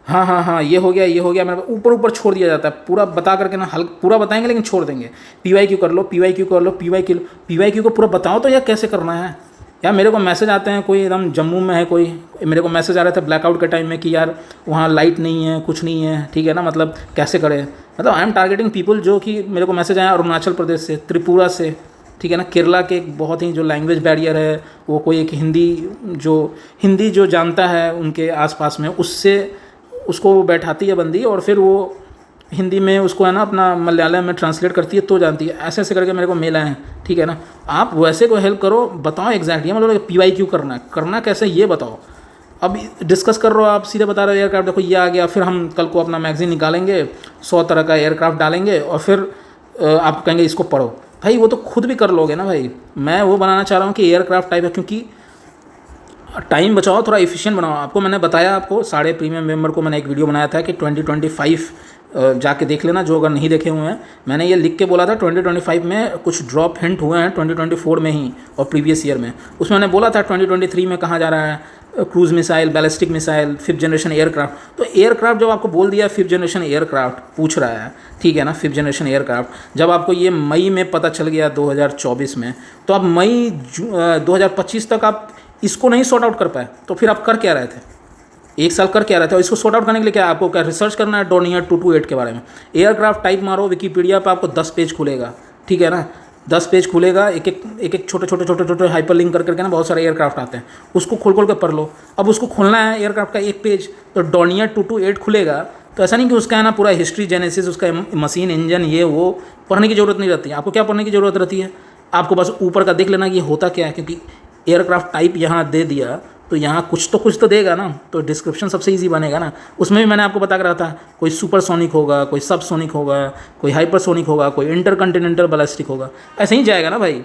हाँ हाँ हाँ ये हो गया, मेरे ऊपर ऊपर छोड़ दिया जाता है, पूरा बता करके ना हल्का पूरा बताएंगे लेकिन छोड़ देंगे। PYQ कर लो, PYQ कर लो, PYQ को पूरा बताओ तो यार कैसे करना है। यार मेरे को मैसेज आते हैं, कोई एकदम जम्मू में है, कोई मेरे को मैसेज आ रहा था ब्लैकआउट के टाइम में कि यार वहाँ लाइट नहीं है, कुछ नहीं है, ठीक है ना, मतलब कैसे करें। मतलब आई एम टारगेटिंग पीपल जो कि मेरे को मैसेज आया अरुणाचल प्रदेश से, त्रिपुरा से, ठीक है ना, केरला के एक बहुत ही जो लैंग्वेज बैरियर है, वो कोई एक हिंदी जो जानता है उनके आसपास में, उससे उसको बैठाती है बंदी, और फिर वो हिंदी में उसको है ना अपना मलयालम में ट्रांसलेट करती है तो जानती है। ऐसे ऐसे करके मेरे को मेल आए हैं, ठीक है ना। आप वैसे को हेल्प करो, बताओ एग्जैक्टली मतलब PYQ करना कैसे ये बताओ। अब डिस्कस कर रहे हो आप, सीधे बता रहे हो एयरक्राफ्ट देखो ये आ गया, फिर हम कल को अपना मैगजीन निकालेंगे 100 तरह का एयरक्राफ्ट डालेंगे और फिर आप कहेंगे इसको पढ़ो। भाई वो तो खुद भी कर लोगे ना भाई। मैं वो बनाना चाह रहा हूँ कि एयरक्राफ्ट टाइप है, क्योंकि टाइम बचाओ, थोड़ा एफिशिएंट बनाओ। आपको मैंने बताया, आपको सारे प्रीमियम मेंबर को मैंने एक वीडियो बनाया था कि 2025 जाके देख लेना जो अगर नहीं देखे हुए हैं। मैंने ये लिख के बोला था 2025 में कुछ ड्रॉप हिंट हुए हैं 2024 में ही और प्रीवियस ईयर में। उसमें मैंने बोला था 2023 में कहाँ जा रहा है, cruise missile, ballistic missile, 5th generation aircraft. तो एयरक्राफ्ट जब आपको बोल दिया 5th जनरेशन एयरक्राफ्ट पूछ रहा है, ठीक है ना, 5th जनरेशन एयरक्राफ्ट, जब आपको ये मई में पता चल गया 2024 में, तो आप मई 2025 तक आप इसको नहीं सॉर्ट आउट कर पाए, तो फिर आप कर क्या रहे थे, एक साल कर क्या रहे थे। और इसको सॉर्ट आउट करने के लिए क्या आपको क्या रिसर्च करना है डोर्नियर 228 के बारे में। एयरक्राफ्ट टाइप मारो विकीपीडिया पर, आपको 10 पेज खुलेगा, ठीक है ना, 10 पेज खुलेगा, एक एक छोटे हाइपर लिंक करके ना बहुत सारे एयरक्राफ्ट आते हैं, उसको खोल खोल कर पढ़ लो। अब उसको खोलना है एयरक्राफ्ट का एक पेज, तो डोर्नियर 228 खुलेगा, तो ऐसा नहीं कि उसका है ना पूरा हिस्ट्री जेनेसिस, उसका मशीन इंजन ये वो पढ़ने की ज़रूरत नहीं रहती है। आपको क्या पढ़ने की ज़रूरत रहती है, आपको बस ऊपर का देख लेना कि ये होता क्या है, क्योंकि एयरक्राफ्ट टाइप यहाँ दे दिया तो यहाँ कुछ तो देगा ना, तो डिस्क्रिप्शन सबसे इजी बनेगा ना। उसमें भी मैंने आपको बता कर रहा था, कोई सुपरसोनिक होगा, कोई सबसोनिक होगा, कोई हाइपरसोनिक होगा, कोई इंटरकंटिनेंटल बैलिस्टिक होगा, ऐसे ही जाएगा ना भाई।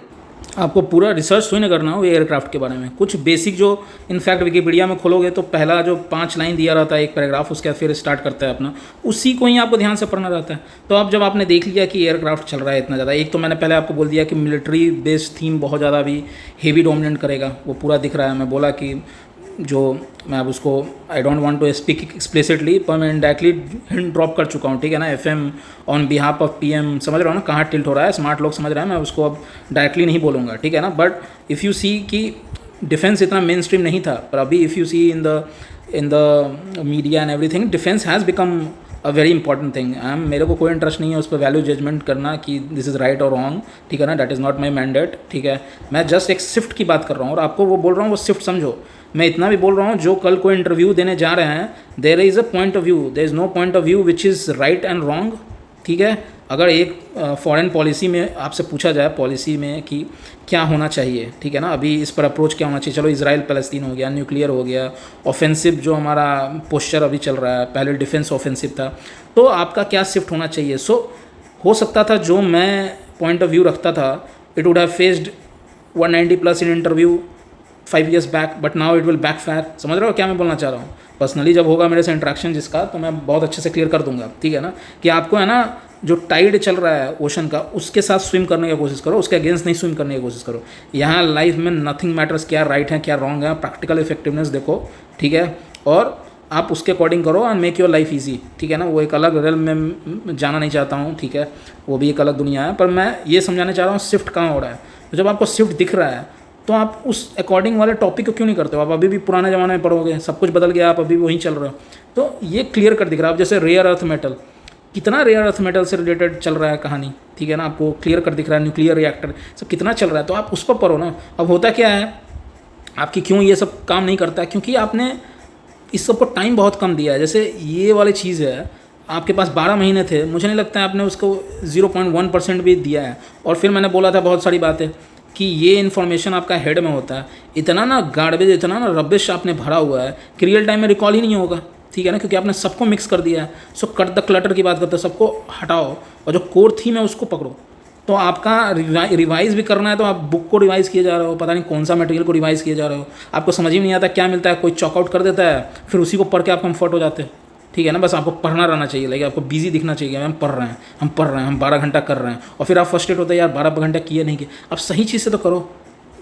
आपको पूरा रिसर्च थोड़ी ना करना हो एयरक्राफ्ट के बारे में, कुछ बेसिक जो इनफैक्ट विकीपीडिया में खोलोगे तो पहला जो 5 लाइन दिया रहता है एक पैराग्राफ, उसके बाद फिर स्टार्ट करता है अपना, उसी को ही आपको ध्यान से पढ़ना रहता है। तो अब जब आपने देख लिया कि एयरक्राफ्ट चल रहा है इतना ज़्यादा, एक तो मैंने पहले आपको बोल दिया कि मिलिट्री बेस्ड थीम बहुत ज़्यादा अभी हेवी डोमिनेंट करेगा, वो पूरा दिख रहा है। मैं बोला कि जो मैं अब उसको I don't want to speak explicitly, पर मैं डायरेक्टली हिंट ड्रॉप कर चुका हूँ, ठीक है ना। FM on behalf of PM, समझ रहा हूँ ना कहाँ टिल्ट हो रहा है, स्मार्ट लोग समझ रहे हैं, मैं उसको अब डायरेक्टली नहीं बोलूँगा, ठीक है ना। बट इफ़ यू सी कि डिफेंस इतना मेन स्ट्रीम नहीं था, पर अभी if you see in the media and everything, defence has become a very important thing. मेरे को कोई इंटरेस्ट नहीं है उस पर वैल्यू जजमेंट करना कि दिस इज़ राइट और रॉन्ग, ठीक है ना, that is not my mandate, ठीक है। मैं जस्ट एक शिफ्ट की बात कर रहा हूँ और आपको वो बोल रहा हूँ वो शिफ्ट समझो। मैं इतना भी बोल रहा हूँ, जो कल को इंटरव्यू देने जा रहे हैं, there is a point of view, there is no point of view which is right and wrong, ठीक है। अगर एक फॉरेन पॉलिसी में आपसे पूछा जाए, पॉलिसी में कि क्या होना चाहिए, ठीक है ना, अभी इस पर अप्रोच क्या होना चाहिए, चलो इजराइल पैलेस्तीन हो गया, न्यूक्लियर हो गया, ऑफेंसिव जो हमारा पोस्चर अभी चल रहा है, पहले डिफेंस ऑफेंसिव था, तो आपका क्या शिफ्ट होना चाहिए। सो हो सकता था जो मैं पॉइंट ऑफ व्यू रखता था, it would have faced 190+ in interview 5 years back, but now it will back fire. समझ रहे हो क्या मैं बोलना चाह रहा हूँ। पर्सनली जब होगा मेरे से इंट्रैक्शन जिसका, तो मैं बहुत अच्छे से क्लियर कर दूंगा, ठीक है ना, कि आपको है ना जो टाइड चल रहा है ओशन का, उसके साथ स्विम करने की कोशिश करो, उसके अगेंस्ट नहीं स्विम करने की कोशिश करो। यहाँ लाइफ में नथिंग मैटर्स, क्या राइट है क्या रॉन्ग है, प्रैक्टिकल इफेक्टिवनेस देखो, ठीक है, और आप उसके अकॉर्डिंग करो and make your life easy, ठीक है ना। वो एक अलग रेल में जाना नहीं चाहता हूँ, ठीक है, वो भी एक अलग दुनिया है, पर मैं ये समझाना चाह रहा हूँ शिफ्ट कहाँ हो रहा है। तो जब आपको शिफ्ट दिख रहा है, तो आप उस अकॉर्डिंग वाले टॉपिक को क्यों नहीं करते हो। आप अभी भी पुराने ज़माने में पढ़ोगे, सब कुछ बदल गया, आप अभी भी वहीं चल रहे हो। तो ये क्लियर कर दिख रहा है। अब जैसे रेयर अर्थ मेटल, कितना रेयर अर्थ मेटल से रिलेटेड चल रहा है कहानी, ठीक है ना, आपको क्लियर कर दिख रहा है। न्यूक्लियर रिएक्टर सब कितना चल रहा है, तो आप उस पर पढ़ो ना। अब होता क्या है, आपकी क्यों ये सब काम नहीं करता है, क्योंकि आपने इस सब को टाइम बहुत कम दिया है। जैसे ये वाली चीज़ है, आपके पास 12 महीने थे, मुझे नहीं लगता है आपने उसको 0.1% भी दिया है। और फिर मैंने बोला था बहुत सारी बातें कि ये इन्फॉर्मेशन आपका हेड में होता है, इतना ना गार्बेज, इतना ना रबिश आपने भरा हुआ है कि रियल टाइम में रिकॉल ही नहीं होगा, ठीक है ना, क्योंकि आपने सबको मिक्स कर दिया है। सो कट द क्लटर की बात करते हैं, सबको हटाओ और जो कोर थीम है उसको पकड़ो। तो आपका रिवाइज भी करना है, तो आप बुक को रिवाइज़ किए जा रहे हो, पता नहीं कौन सा मटेरियल को रिवाइज़ किए जा रहे हो, आपको समझ ही नहीं आता क्या मिलता है। कोई चॉकआउट कर देता है, फिर उसी को पढ़ के आप कम्फर्ट हो जाते हैं, ठीक है ना। बस आपको पढ़ना रहना चाहिए, लाइक आपको बिजी दिखना चाहिए, हम पढ़ रहे हैं, हम 12 घंटा कर रहे हैं, और फिर आप फर्स्टेड होते हैं यार 12 घंटा किए नहीं किए। आप सही चीज़ से तो करो,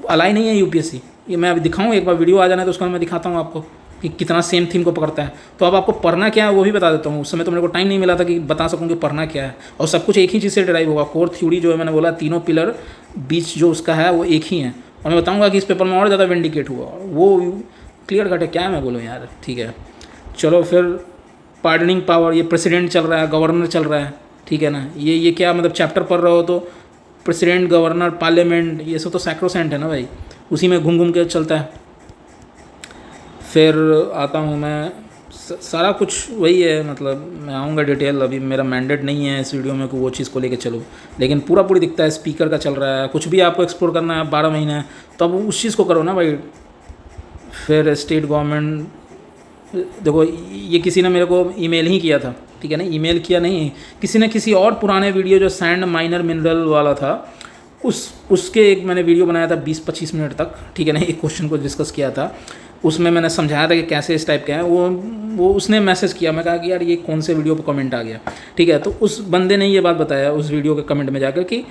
अलाई नहीं है यूपीएससी। ये मैं अभी दिखाऊँ, एक बार वीडियो आ जाना है तो उसका मैं दिखाता हूँ आपको कि कितना सेम थीम को पकड़ता है। तो अब आपको पढ़ना क्या है वो भी बता देता हूँ। उस समय तो मेरे को टाइम नहीं मिला था कि बता सकूँ कि पढ़ना क्या है, और सब कुछ एक ही चीज़ से ड्राइव होगा। कोर थ्योरी जो है, मैंने बोला तीनों पिलर बीच जो उसका है वो एक ही है, और मैं बताऊँगा कि इस पेपर में और ज़्यादा विंडिकेट हुआ, वो क्लियर कट है। क्या मैं बोलूँ यार, ठीक है। चलो फिर पार्डनिंग पावर, ये प्रेसिडेंट चल रहा है, गवर्नर चल रहा है, ठीक है ना। ये क्या मतलब चैप्टर पढ़ रहे हो तो प्रेसिडेंट, गवर्नर, पार्लियामेंट, ये सब तो सैक्रोसेंट है ना भाई, उसी में घूम घूम के चलता है। फिर आता हूँ मैं, सारा कुछ वही है, मतलब मैं आऊँगा डिटेल। अभी मेरा मैंडेट नहीं है इस वीडियो में कि वो चीज़ को लेके चलूँ, लेकिन पूरी दिखता है। स्पीकर का चल रहा है, कुछ भी आपको एक्सप्लोर करना है, 12 महीने, तो अब उस चीज़ को करो ना भाई। फिर स्टेट गवर्नमेंट, देखो ये किसी ने मेरे को ईमेल ही किया था, ठीक है ना, ईमेल किया नहीं, किसी ने किसी और पुराने वीडियो जो सैंड माइनर मिनरल वाला था, उसके एक मैंने वीडियो बनाया था 20-25 मिनट तक, ठीक है ना, एक क्वेश्चन को डिस्कस किया था। उसमें मैंने समझाया था कि कैसे इस टाइप का है। वो उसने मैसेज किया, मैं कहा कि यार ये कौन से वीडियो पर कमेंट आ गया, ठीक है। तो उस बंदे ने ये बात बताया उस वीडियो के कमेंट में जाकर कि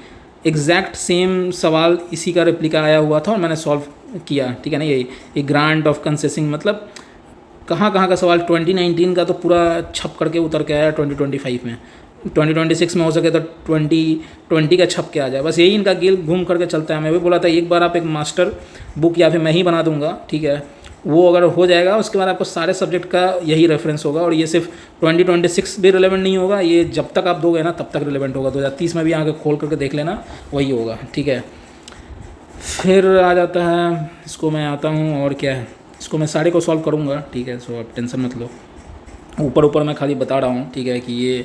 एग्जैक्ट सेम सवाल इसी का रेप्लिका आया हुआ था और मैंने सॉल्व किया, ठीक है ना। ये ग्रांट ऑफ कंसेसिंग, मतलब कहाँ का सवाल 2019 का तो पूरा छप करके उतर के आया 2025 में, 2026 में हो सके तो 2020 का छप के आ जाए। बस यही इनका गेल घूम करके चलता है। मैं भी बोला था एक बार आप एक मास्टर बुक या फिर मैं ही बना दूंगा, ठीक है, वो अगर हो जाएगा उसके बाद आपको सारे सब्जेक्ट का यही रेफरेंस होगा, और ये सिर्फ 2026 भी रिलेवेंट नहीं होगा, ये जब तक आप दोगे ना तब तक रिलेवेंट होगा। 2030 में भी आगे खोल करके देख लेना, वही होगा, ठीक है। फिर आ जाता है, इसको मैं आता हूँ, और क्या है, इसको मैं सारे को सॉल्व करूँगा, ठीक है। सो आप टेंशन मत लो, ऊपर मैं खाली बता रहा हूँ, ठीक है, कि ये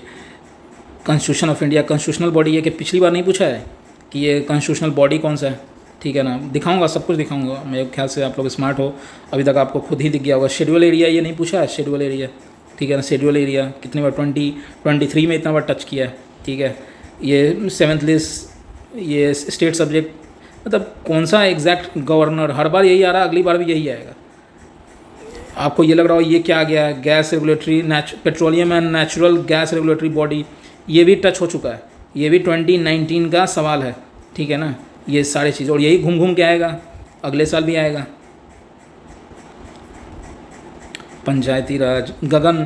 constitution of India constitutional body है। कि पिछली बार नहीं पूछा है कि ये कॉन्स्टिट्यूशनल बॉडी कौन सा है, ठीक है ना, दिखाऊंगा, सब कुछ दिखाऊंगा। मेरे ख्याल से आप लोग स्मार्ट हो, अभी तक आपको खुद ही दिख गया होगा। शेड्यूल एरिया ये नहीं पूछा है, शेड्यूल एरिया, ठीक है ना। शेड्यूल एरिया कितनी बार 2023 में इतना बार टच किया है, ठीक है। ये 7th लिस्ट, ये स्टेट सब्जेक्ट, मतलब कौन सा एग्जैक्ट गवर्नर, हर बार यही आ रहा है, अगली बार भी यही आएगा। आपको ये लग रहा हो ये क्या आ गया, gas regulatory, petroleum and natural gas regulatory body, ये भी टच हो चुका है, ये भी 2019 का सवाल है, ठीक है ना। ये सारी चीज़, और यही घूम घूम के आएगा, अगले साल भी आएगा। पंचायती राज, गगन,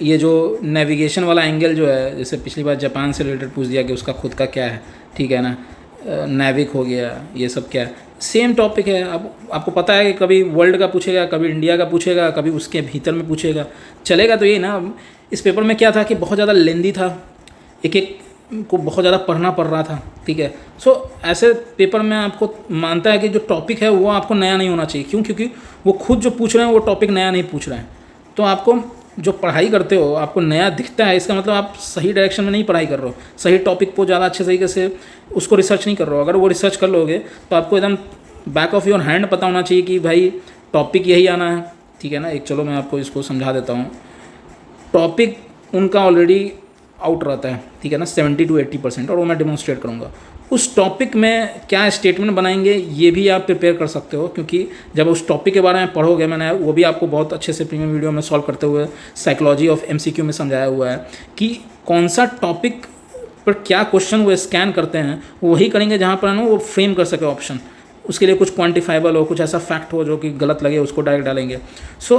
ये जो नेविगेशन वाला एंगल जो है, जैसे पिछली बार जापान से रिलेटेड पूछ दिया कि उसका खुद का क्या है, ठीक है ना। नेविक हो गया, ये सब क्या है, सेम टॉपिक है। अब आपको पता है कि कभी वर्ल्ड का पूछेगा, कभी इंडिया का पूछेगा, कभी उसके भीतर में पूछेगा, चलेगा तो ये ना। इस पेपर में क्या था कि बहुत ज़्यादा लेंदी था, एक को बहुत ज़्यादा पढ़ना पड़ रहा था, ठीक है। सो ऐसे पेपर में आपको मानता है कि जो टॉपिक है वो आपको नया नहीं होना चाहिए। क्यों? क्योंकि वो खुद जो पूछ रहे हैं वो टॉपिक नया नहीं पूछ रहे हैं। तो आपको जो पढ़ाई करते हो आपको नया दिखता है, इसका मतलब आप सही डायरेक्शन में नहीं पढ़ाई कर रहे हो, सही टॉपिक को ज़्यादा अच्छे तरीके से उसको रिसर्च नहीं कर रहे हो। अगर वो रिसर्च कर लोगे तो आपको एकदम बैक ऑफ योर हैंड पता होना चाहिए कि भाई टॉपिक यही आना है, ठीक है ना। एक चलो मैं आपको इसको समझा देता हूँ। टॉपिक उनका ऑलरेडी आउट रहता है, ठीक है ना, 70 to 80%, और वो मैं डिमॉन्स्ट्रेट करूँगा। उस टॉपिक में क्या स्टेटमेंट बनाएंगे ये भी आप प्रिपेयर कर सकते हो, क्योंकि जब उस टॉपिक के बारे में पढ़ोगे, मैंने वो भी आपको बहुत अच्छे से प्रीमियम वीडियो में सॉल्व करते हुए साइकोलॉजी ऑफ MCQ में समझाया हुआ है कि कौन सा टॉपिक पर क्या क्वेश्चन वो स्कैन करते हैं, वही करेंगे जहाँ पर ना वो फ्रेम कर सके ऑप्शन। उसके लिए कुछ क्वान्टिफाइबल हो, कुछ ऐसा फैक्ट हो जो कि गलत लगे, उसको डायरेक्ट डालेंगे। सो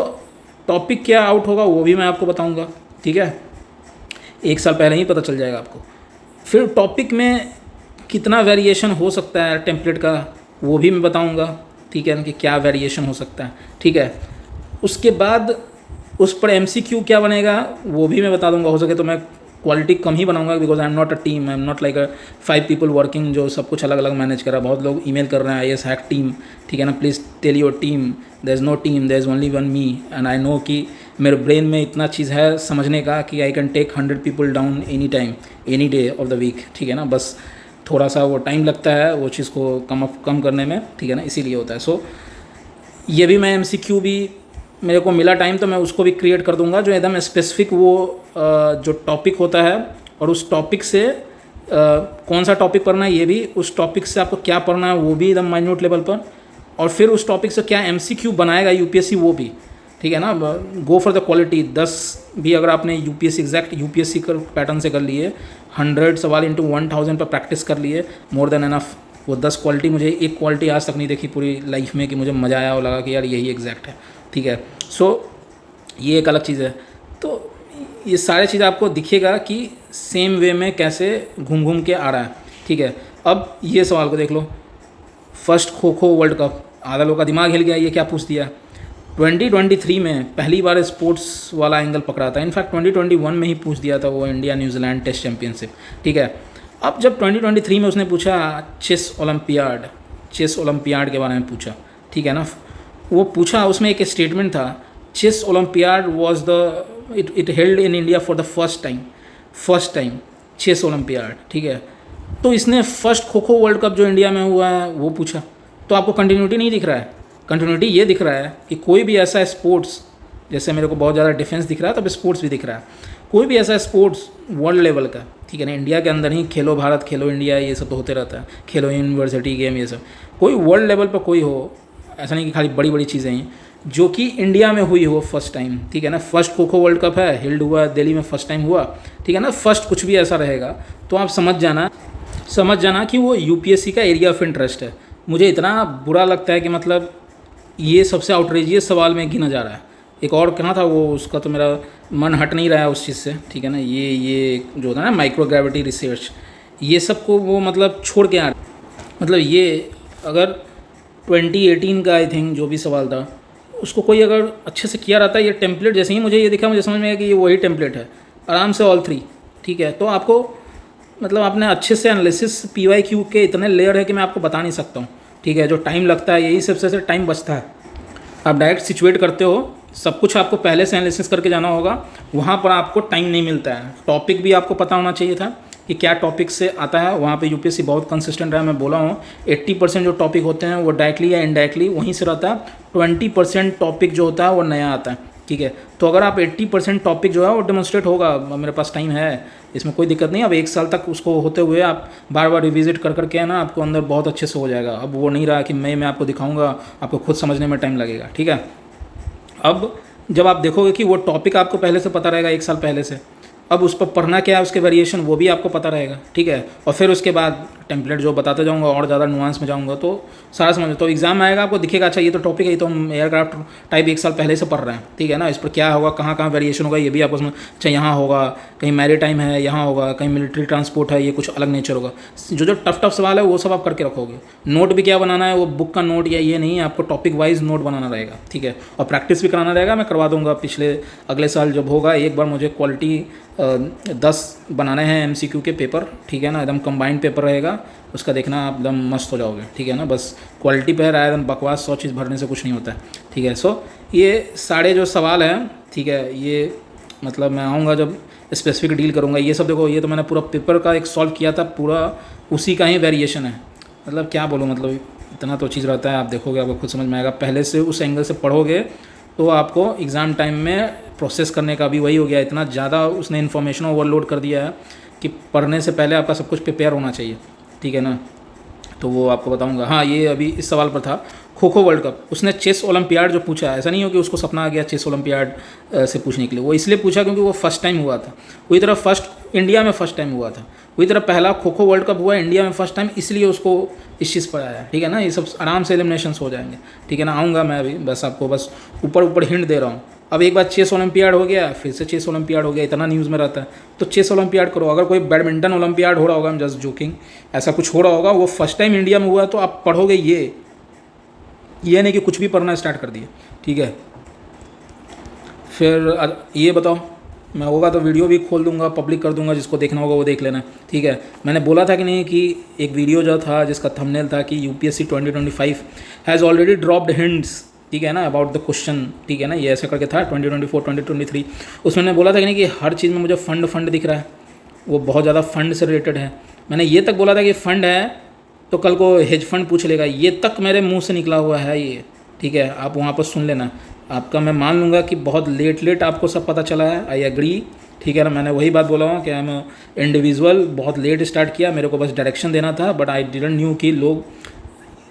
टॉपिक क्या आउट होगा वो भी मैं आपको बताऊँगा, ठीक है। 1 साल पहले ही पता चल जाएगा आपको। फिर टॉपिक में कितना वेरिएशन हो सकता है टेम्पलेट का वो भी मैं बताऊंगा, ठीक है ना, कि क्या वेरिएशन हो सकता है, ठीक है। उसके बाद उस पर MCQ क्या बनेगा वो भी मैं बता दूंगा। हो सके तो मैं क्वालिटी कम ही बनाऊंगा, because I am not a team, I am not like 5 people working जो सब कुछ अलग अलग मैनेज कर रहा है। बहुत लोग ईमेल कर रहे हैं IAS हैक टीम, ठीक है ना, please tell your team. There is no team, there is only one me, and I know कि मेरे ब्रेन में इतना चीज़ है समझने का कि I can take 100 people down any time, any day of the week, ठीक है ना। बस थोड़ा सा वो टाइम लगता है वो चीज़ को कम करने में, ठीक है ना, इसीलिए होता है। सो ये भी मैं MCQ भी मेरे को मिला टाइम तो मैं उसको भी क्रिएट कर दूंगा, जो एकदम स्पेसिफिक वो जो टॉपिक होता है और उस टॉपिक से कौन सा टॉपिक पढ़ना है ये भी, उस टॉपिक से आपको क्या पढ़ना है वो भी एकदम माइन्यूट लेवल पर, और फिर उस टॉपिक से क्या MCQ बनाएगा UPSC वो भी, ठीक है ना। Go for the quality. 10 भी अगर आपने UPSC एग्जैक्ट UPSC कर पैटर्न से कर लिए, 100 सवाल इंटू 1000 पर प्रैक्टिस कर लिए, मोर देन एनफ। वो 10 क्वालिटी, मुझे एक क्वालिटी आज तक नहीं देखी पूरी लाइफ में कि मुझे मज़ा आया और लगा कि यार यही एग्जैक्ट है, ठीक है। सो ये एक अलग चीज़ है। तो ये सारी चीज़ आपको दिखेगा कि सेम वे में कैसे घूम घूम के आ रहा है, ठीक है। अब ये सवाल को देख लो, first kho kho world cup, आधा लोग का दिमाग हिल गया, ये क्या पूछ दिया। 2023 में पहली बार स्पोर्ट्स वाला एंगल पकड़ा था। इनफैक्ट 2021 में ही पूछ दिया था वो इंडिया न्यूजीलैंड टेस्ट चैंपियनशिप, ठीक है। अब जब 2023 में उसने पूछा चेस ओलंपियाड के बारे में पूछा, ठीक है ना, वो पूछा, उसमें एक स्टेटमेंट था, Chess Olympiad was the it held in India for the first time Chess Olympiad, ठीक है। तो इसने first kho kho world cup जो इंडिया में हुआ है वो पूछा। तो आपको कंटिन्यूटी नहीं दिख रहा है। कंटिन्यूटी ये दिख रहा है कि कोई भी ऐसा स्पोर्ट्स, जैसे मेरे को बहुत ज़्यादा डिफेंस दिख रहा है, तब स्पोर्ट्स भी दिख रहा है। कोई भी ऐसा स्पोर्ट्स वर्ल्ड लेवल का, ठीक है ना, इंडिया के अंदर ही खेलो भारत, खेलो इंडिया, ये सब तो होते रहता है, खेलो यूनिवर्सिटी गेम, ये सब, कोई वर्ल्ड लेवल पर कोई हो, ऐसा नहीं कि खाली बड़ी बड़ी चीज़ें हैं, जो कि इंडिया में हुई हो फर्स्ट टाइम, ठीक है ना। First kho kho world cup है, हिल्ड हुआ दिल्ली में, फर्स्ट टाइम हुआ, ठीक है ना। फर्स्ट कुछ भी ऐसा रहेगा तो आप समझ जाना कि वो UPSC का एरिया ऑफ इंटरेस्ट है। मुझे इतना बुरा लगता है कि मतलब ये सबसे आउटरेजियस सवाल में गिना जा रहा है। एक और कहना था वो, उसका तो मेरा मन हट नहीं रहा है उस चीज़ से, ठीक है ना। ये जो होता है ना माइक्रोग्रेविटी रिसर्च, ये सब को वो मतलब छोड़ के आ रहा है। मतलब ये अगर 2018 का आई थिंक जो भी सवाल था, उसको कोई अगर अच्छे से किया रहता है, ये टेम्पलेट जैसे ही मुझे ये दिखा, मुझे समझ में आया कि ये वही टेम्पलेट है, आराम से ऑल 3, ठीक है। तो आपको मतलब आपने अच्छे से एनालिसिस PYQ के इतने लेयर है कि मैं आपको बता नहीं सकता हूँ, ठीक है। जो टाइम लगता है यही सबसे टाइम बचता है। आप डायरेक्ट सिचुएट करते हो, सब कुछ आपको पहले से एनालिसिस करके जाना होगा, वहाँ पर आपको टाइम नहीं मिलता है। टॉपिक भी आपको पता होना चाहिए था कि क्या टॉपिक से आता है। वहाँ पे UPSC बहुत कंसिस्टेंट रहा है, मैं बोला हूँ 80% जो टॉपिक होते हैं वो डायरेक्टली या इनडायरेक्टली वहीं से रहता है। 20% टॉपिक जो होता है वो नया आता है, ठीक है। तो अगर आप 80% टॉपिक जो है वो डेमोन्स्ट्रेट होगा, मेरे पास टाइम है, इसमें कोई दिक्कत नहीं। अब 1 साल तक उसको होते हुए आप बार बार रिविजिट कर करके है ना, आपको अंदर बहुत अच्छे से हो जाएगा। अब वो नहीं रहा कि मैं आपको दिखाऊंगा, आपको खुद समझने में टाइम लगेगा, ठीक है। अब जब आप देखोगे कि वो टॉपिक आपको पहले से पता रहेगा 1 साल पहले से, अब उस पर पढ़ना क्या है, उसके वेरिएशन वो भी आपको पता रहेगा, ठीक है। और फिर उसके बाद टेम्पलेट जो बताते जाऊँगा और ज़्यादा नुआंस में जाऊँगा तो सारा समझ। तो एग्जाम में आएगा आपको दिखेगा अच्छा ये तो टॉपिक है, ये तो हम एयरक्राफ्ट टाइप 1 साल पहले से पढ़ रहे हैं, ठीक है ना। इस पर क्या होगा, कहाँ कहाँ वेरिएशन होगा ये भी आपको समझ। अच्छा यहाँ होगा, कहीं मैरीटाइम है यहाँ होगा, कहीं मिलिट्री ट्रांसपोर्ट है, ये कुछ अलग नेचर होगा। जो टफ सवाल है वो सब आप करके रखोगे। नोट भी क्या बनाना है, वो बुक का नोट या ये नहीं, आपको टॉपिक वाइज नोट बनाना रहेगा, ठीक है। और प्रैक्टिस भी कराना रहेगा, मैं करवा दूंगा। अगले साल जब होगा एक बार मुझे क्वालिटी 10 बनाने हैं MCQ के पेपर, ठीक है ना। एकदम कंबाइंड पेपर रहेगा, उसका देखना आप एकदम मस्त हो जाओगे, ठीक है ना। बस क्वालिटी पे रहा एकदम बकवास, 100 चीज़ भरने से कुछ नहीं होता है, ठीक है। सो ये सारे जो सवाल हैं, ठीक है, ये मतलब मैं आऊँगा जब स्पेसिफिक डील करूँगा। ये सब देखो, ये तो मैंने पूरा पेपर का एक सॉल्व किया था, पूरा उसी का ही वेरिएशन है। मतलब क्या बोलूँ, मतलब इतना तो चीज़ रहता है, आप देखोगे आपको खुद समझ में आएगा। पहले से उस एंगल से पढ़ोगे तो आपको एग्ज़ाम टाइम में प्रोसेस करने का भी वही हो गया। इतना ज़्यादा उसने इन्फॉर्मेशन ओवरलोड कर दिया है कि पढ़ने से पहले आपका सब कुछ प्रिपेयर होना चाहिए, ठीक है ना। तो वो आपको बताऊंगा। हाँ, ये अभी इस सवाल पर था, खो खो वर्ल्ड कप। उसने चेस ओलंपियाड जो पूछा है, ऐसा नहीं हो कि उसको सपना आ गया चेस ओलंपियाड से पूछने के लिए। वो इसलिए पूछा क्योंकि वो फर्स्ट टाइम हुआ था, वही तरह इंडिया में फर्स्ट टाइम हुआ था, वही तरह पहला खो खो वर्ल्ड कप हुआ इंडिया में फर्स्ट टाइम, इसलिए उसको इस चीज़ पर आया, ठीक है ना। ये सब आराम से एलिमिनेशंस हो जाएंगे, ठीक है ना। आऊँगा मैं अभी, बस आपको बस ऊपर हिंट दे रहा हूँ। अब एक बार चेस ओलंपियाड हो गया, फिर से चेस ओलंपियाड हो गया, इतना न्यूज़ में रहता है, तो चेस ओलंपियाड करो। अगर कोई बैडमिंटन ओलंपियाड हो रहा होगा, जस्ट जोकिंग, ऐसा कुछ हो रहा होगा, वो फर्स्ट टाइम इंडिया में हुआ, तो आप पढ़ोगे ये नहीं कि कुछ भी पढ़ना स्टार्ट कर दिए, ठीक है। फिर ये बताओ, मैं होगा तो वीडियो भी खोल दूंगा, पब्लिक कर दूंगा, जिसको देखना होगा वो देख लेना, ठीक है। मैंने बोला था कि नहीं कि एक वीडियो जो था जिसका थंबनेल था कि UPSC 2025 has already dropped hints, ठीक है ना, अबाउट द क्वेश्चन, ठीक है ना। ये ऐसे करके था 2024 2023। उसमें मैंने बोला था कि नहीं कि हर चीज़ में मुझे फंड दिख रहा है, वो बहुत ज़्यादा फंड से रिलेटेड है। मैंने ये तक बोला था कि फंड है तो कल को हेज फंड पूछ लेगा, ये तक मेरे मुंह से निकला हुआ है ये, ठीक है। आप वहाँ पर सुन लेना, आपका मैं मान लूँगा कि बहुत लेट आपको सब पता चला है, आई एग्री, ठीक है ना। मैंने वही बात बोला हूँ कि आई एम इंडिविजुअल, बहुत लेट स्टार्ट किया, मेरे को बस डायरेक्शन देना था, बट आई डिडंट न्यू कि लोग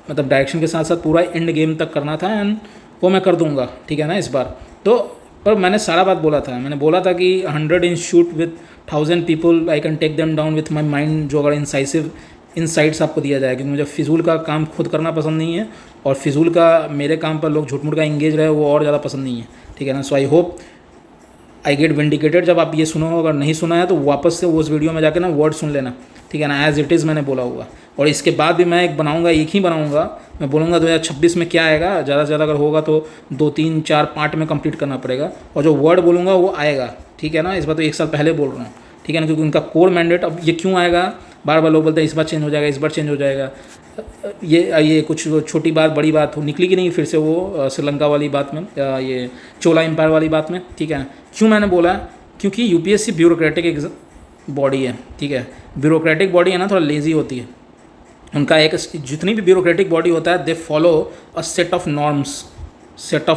मतलब डायरेक्शन के साथ साथ पूरा एंड गेम तक करना था, एंड वो मैं कर दूंगा, ठीक है ना इस बार तो। पर मैंने सारा बात बोला था, मैंने बोला था कि 100 institute with 1000 people I can take them down with my mind, जो अगर इंसाइसिव इनसाइट्स आपको दिया जाए, क्योंकि मुझे फिजूल का काम खुद करना पसंद नहीं है, और फिजूल का मेरे काम पर लोग झूठ मूठ का इंगेज रहे वो और ज़्यादा पसंद नहीं है, ठीक है ना। So I hope I get vindicated जब आप ये सुनो। अगर नहीं सुना है तो वापस से उस वीडियो में जाकर ना वर्ड सुन लेना, ठीक है ना, एज इट इज़ मैंने बोला हुआ। और इसके बाद भी मैं एक बनाऊंगा, एक ही बनाऊंगा, मैं बोलूँगा 2026 में क्या आएगा, ज़्यादा से ज़्यादा अगर होगा तो 2 3 4 पार्ट में कंप्लीट करना पड़ेगा, और जो वर्ड बोलूँगा वो आएगा, ठीक है ना। इस बार तो 1 साल पहले बोल रहा हूँ, ठीक है ना, क्योंकि उनका कोर मैंडेट। अब ये क्यों आएगा, बार बार लोग बोलते हैं इस बार चेंज हो जाएगा, इस बार चेंज हो जाएगा। ये कुछ छोटी बात बड़ी बात हो निकली कि नहीं फिर से वो श्रीलंका वाली बात में, ये चोला एम्पायर वाली बात में, ठीक है। क्यों मैंने बोला, क्योंकि UPSC ब्यूरोक्रेटिक एक बॉडी है, ठीक है। ब्यूरोक्रेटिक बॉडी है ना, थोड़ा लेज़ी होती है। उनका एक जितनी भी ब्यूरोक्रेटिक बॉडी होता है, they follow a set of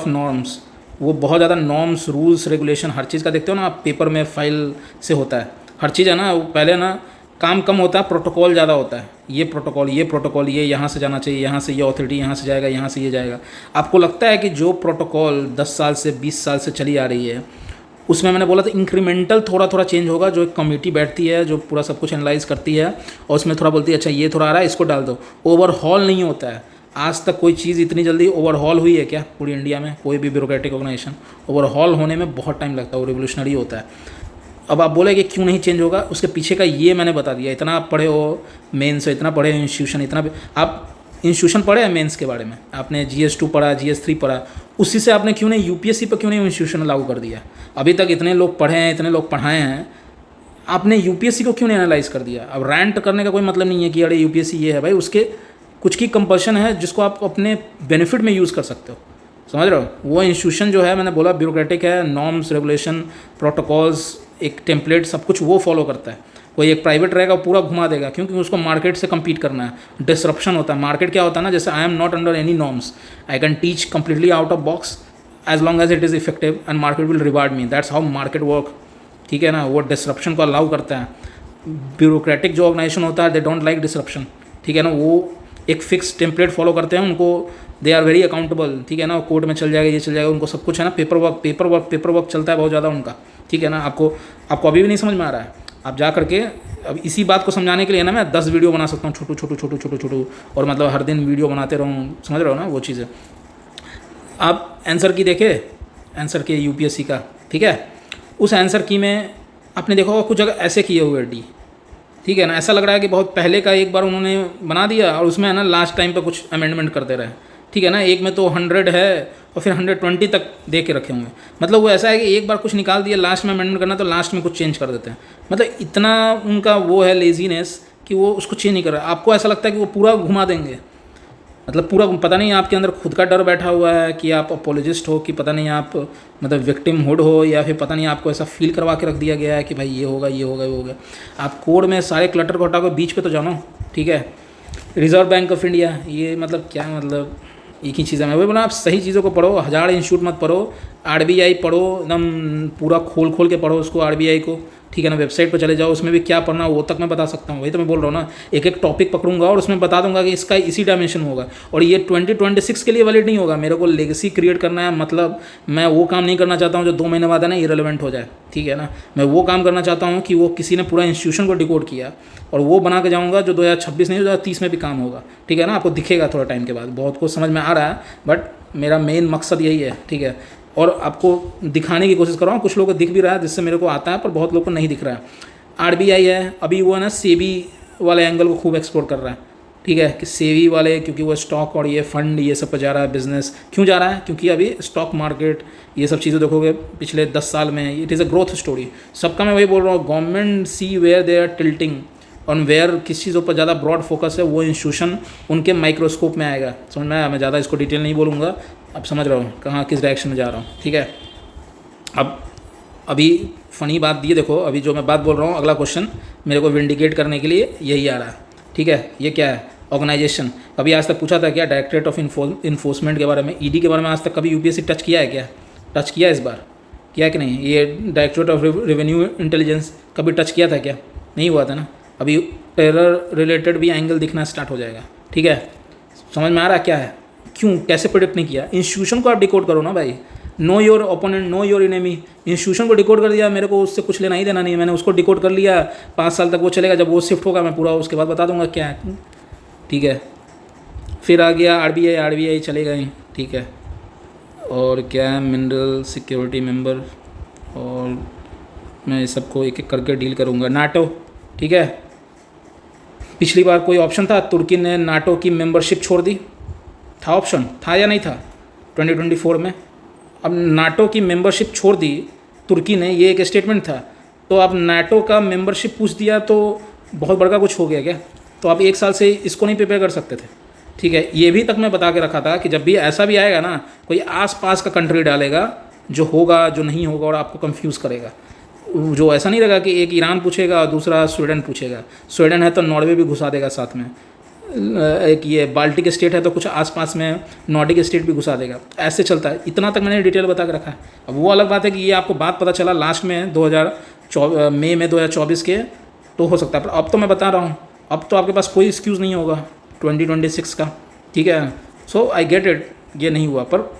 norms. वो बहुत ज़्यादा नॉर्म्स, रूल्स, रेगुलेशन, हर चीज़ का देखते हो ना आप, पेपर में फाइल से होता है हर चीज़, है ना। वो पहले ना काम कम होता है, प्रोटोकॉल ज़्यादा होता है। ये प्रोटोकॉल ये यहाँ से जाना चाहिए, यहाँ से ये अथॉरिटी यहाँ से जाएगा, यहाँ से ये जाएगा। आपको लगता है कि जो प्रोटोकॉल 10 साल से 20 साल से चली आ रही है, उसमें मैंने बोला था इंक्रीमेंटल थोड़ा चेंज होगा। जो एक कमेटी बैठती है जो पूरा सब कुछ एनालाइज करती है, और उसमें थोड़ा बोलती है अच्छा ये थोड़ा आ रहा है, इसको डाल दो। ओवरहॉल नहीं होता है। आज तक कोई चीज़ इतनी जल्दी ओवरहॉल हुई है क्या पूरी इंडिया में? कोई भी ब्यूरोक्रेटिक ऑर्गेनाइजेशन ओवरहॉल होने में बहुत टाइम लगता है, वो रिवोल्यूशनरी होता है। अब आप बोले कि क्यों नहीं चेंज होगा, उसके पीछे का ये मैंने बता दिया। इतना आप पढ़े हो मेंस से, इतना पढ़े हो इंस्टीट्यूशन, इतना आप इंस्टीट्यूशन पढ़े हैं मेंस के बारे में, आपने GS2 पढ़ा, GS3 पढ़ा, उसी से आपने क्यों नहीं UPSC पर क्यों नहीं इंस्टीट्यूशन लागू कर दिया? अभी तक इतने लोग पढ़े हैं, इतने लोग पढ़ाए हैं, आपने UPSC को क्यों नहीं एनालाइज कर दिया? अब रैंट करने का कोई मतलब नहीं है कि अरे UPSC ये है भाई, उसके कुछ की कंपल्शन है जिसको आप अपने बेनिफिट में यूज़ कर सकते हो, समझ रहे हो। वो इंस्टीट्यूशन जो है, मैंने बोला ब्यूरोक्रेटिक है, नॉर्म्स, रेगुलेशन, प्रोटोकॉल्स, एक टेम्पलेट, सब कुछ वो फॉलो करता है। कोई एक प्राइवेट रहेगा पूरा घुमा देगा, क्योंकि उसको मार्केट से compete करना है। डिसरप्शन होता है। मार्केट क्या होता है ना, जैसे I am not under any norms, I can teach completely out of box as long as it is effective and market will reward me, that's how market work, ठीक है ना। वो डिसरप्शन को अलाउ करता है। ब्यूरोक्रेटिक जो organisation होता है, दे डोंट लाइक डिसरप्शन, ठीक है ना। वो एक फिक्स टेम्पलेट फॉलो करते हैं, उनको दे आर वेरी अकाउंटेबल, ठीक है ना। कोर्ट में चल जाएगा, ये चल जाएगा, उनको सब कुछ है ना, पेपर वर्क चलता है बहुत ज़्यादा उनका, ठीक है ना। आपको अभी भी नहीं समझ में आ रहा है? आप जा करके, अब इसी बात को समझाने के लिए ना मैं 10 वीडियो बना सकता हूँ छोटू, और मतलब हर दिन वीडियो बनाते रहूँ, समझ रहे हो ना वो चीज़ें। आप आंसर की देखे, आंसर की यूपीएससी का, ठीक है, उस आंसर की में आपने देखा होगा कुछ जगह ऐसे किए हुए डी, ठीक है ना, ऐसा लग रहा है कि बहुत पहले का एक बार उन्होंने बना दिया और उसमें है ना लास्ट टाइम पे कुछ अमेंडमेंट करते रहे, ठीक है ना। एक में तो 100 है और फिर 120 तक दे के रखे होंगे, मतलब वो ऐसा है कि एक बार कुछ निकाल दिया, लास्ट में अमेंडमेंट करना तो लास्ट में कुछ चेंज कर देते हैं, मतलब इतना उनका वो है लेजीनेस कि वो उसको चेंज नहीं कर रहा। आपको ऐसा लगता है कि वो पूरा घुमा देंगे, मतलब पूरा, पता नहीं आपके अंदर खुद का डर बैठा हुआ है कि आप अपोलोजिस्ट हो, कि पता नहीं आप मतलब विक्टिम हुड हो, या फिर पता नहीं आपको ऐसा फील करवा के रख दिया गया है कि भाई ये होगा ये होगा ये होगा। आप कोड में सारे क्लटर को हटा के बीच पे तो जानो, ठीक है। रिजर्व बैंक ऑफ इंडिया, ये मतलब क्या, मतलब एक ही चीज़ है। मैं वही बोला, आप सही चीज़ों को पढ़ो, 1000 इंस्टीट्यूट मत पढ़ो, आरबीआई पढ़ो, एकदम पूरा खोल के पढ़ो उसको, आरबीआई को, ठीक है ना। वेबसाइट पर चले जाओ, उसमें भी क्या पढ़ना वो तक मैं बता सकता हूँ, वही तो मैं बोल रहा हूँ ना। एक एक टॉपिक पकड़ूंगा और उसमें बता दूंगा कि इसका इसी डायमेंशन होगा, और ये 2026 के लिए वैलिड नहीं होगा। मेरे को लेगेसी क्रिएट करना है, मतलब मैं वो काम नहीं करना चाहता हूँ जो 2 महीने बाद है ना इरेलेवेंट हो जाए, ठीक है ना। मैं वो काम करना चाहता हूँ कि वो किसी ने पूरा इंस्टीट्यूशन को डिकोड किया और वो बना के जाऊँगा जो 2026 नहीं 2030 में भी काम होगा, ठीक है ना। आपको दिखेगा थोड़ा टाइम के बाद, बहुत कुछ समझ में आ रहा है, बट मेरा मेन मकसद यही है, ठीक है। और आपको दिखाने की कोशिश कर रहा हूँ, कुछ लोगों को दिख भी रहा है जिससे मेरे को आता है, पर बहुत लोगों को नहीं दिख रहा है। आरबीआई है, अभी वो है ना सेबी वाले एंगल को खूब एक्सप्लोर कर रहा है, ठीक है, कि सेबी वाले, क्योंकि वो स्टॉक और ये फंड ये सब पर जा रहा है, बिजनेस क्यों जा रहा है, क्योंकि अभी स्टॉक मार्केट ये सब चीज़ें देखोगे पिछले 10 साल में it is a growth story सबका। मैं वही बोल रहा हूँ, government see where they are tilting on where, किस चीज़ों पर ज़्यादा ब्रॉड फोकस है, वो इंस्टीट्यूशन उनके माइक्रोस्कोप में आएगा, समझ में आया। मैं ज़्यादा इसको डिटेल नहीं बोलूँगा, अब समझ रहा हूँ कहाँ किस डायरेक्शन में जा रहा हूँ, ठीक है। अब अभी फ़नी बात ये देखो, अभी जो मैं बात बोल रहा हूँ, अगला क्वेश्चन मेरे को विंडिकेट करने के लिए यही आ रहा है, ठीक है। ये क्या है, ऑर्गेनाइजेशन। कभी आज तक पूछा था क्या डायरेक्टरेट ऑफ इन्फोर्समेंट के बारे में, ईडी के बारे में आज तक कभी यूपीएससी टच किया है क्या? टच किया इस बार, किया कि नहीं? ये डायरेक्टरेट ऑफ रेवेन्यू इंटेलिजेंस कभी टच किया था क्या? नहीं हुआ था ना। अभी टेरर रिलेटेड भी एंगल दिखना स्टार्ट हो जाएगा, ठीक है। समझ में आ रहा क्या है, क्यों, कैसे प्रिडिक्ट नहीं किया? इंस्टीट्यूशन को आप डिकोड करो ना भाई, know your opponent know your enemy. Institution को डिकोड कर दिया, मेरे को उससे कुछ लेना ही देना नहीं है, मैंने उसको डिकोड कर लिया, 5 साल तक वो चलेगा, जब वो शिफ्ट होगा मैं पूरा उसके बाद बता दूंगा क्या है, ठीक है। फिर आ गया आरबीआई चलेगा ही, ठीक है। और क्या है, मिनरल सिक्योरिटी मेंबर, और मैं इस सबको एक एक करके डील करूँगा। नाटो, ठीक है, पिछली बार कोई ऑप्शन था, तुर्की ने नाटो की मेंबरशिप छोड़ दी, था ऑप्शन, था या नहीं था 2024 में? अब नाटो की मेंबरशिप छोड़ दी तुर्की ने, ये एक स्टेटमेंट था, तो अब नाटो का मेंबरशिप पूछ दिया तो बहुत बड़का कुछ हो गया क्या? तो आप 1 साल से इसको नहीं प्रिपेयर कर सकते थे, ठीक है। ये भी तक मैं बता के रखा था कि जब भी ऐसा भी आएगा ना, कोई आसपास का कंट्री डालेगा जो होगा जो नहीं होगा और आपको कंफ्यूज करेगा। जो ऐसा नहीं रहेगा कि एक ईरान पूछेगा और दूसरा स्वीडन पूछेगा, स्वीडन है तो नॉर्वे भी घुसा देगा साथ में, एक ये बाल्टिक स्टेट है तो कुछ आसपास में नॉर्डिक स्टेट भी घुसा देगा, ऐसे चलता है। इतना तक मैंने डिटेल बता के रखा है। अब वो अलग बात है कि ये आपको बात पता चला लास्ट में मई में 2024 के, तो हो सकता है, पर अब तो मैं बता रहा हूँ, अब तो आपके पास कोई एक्सक्यूज़ नहीं होगा 2026 का, ठीक है। सो आई गेट इट, ये नहीं हुआ, पर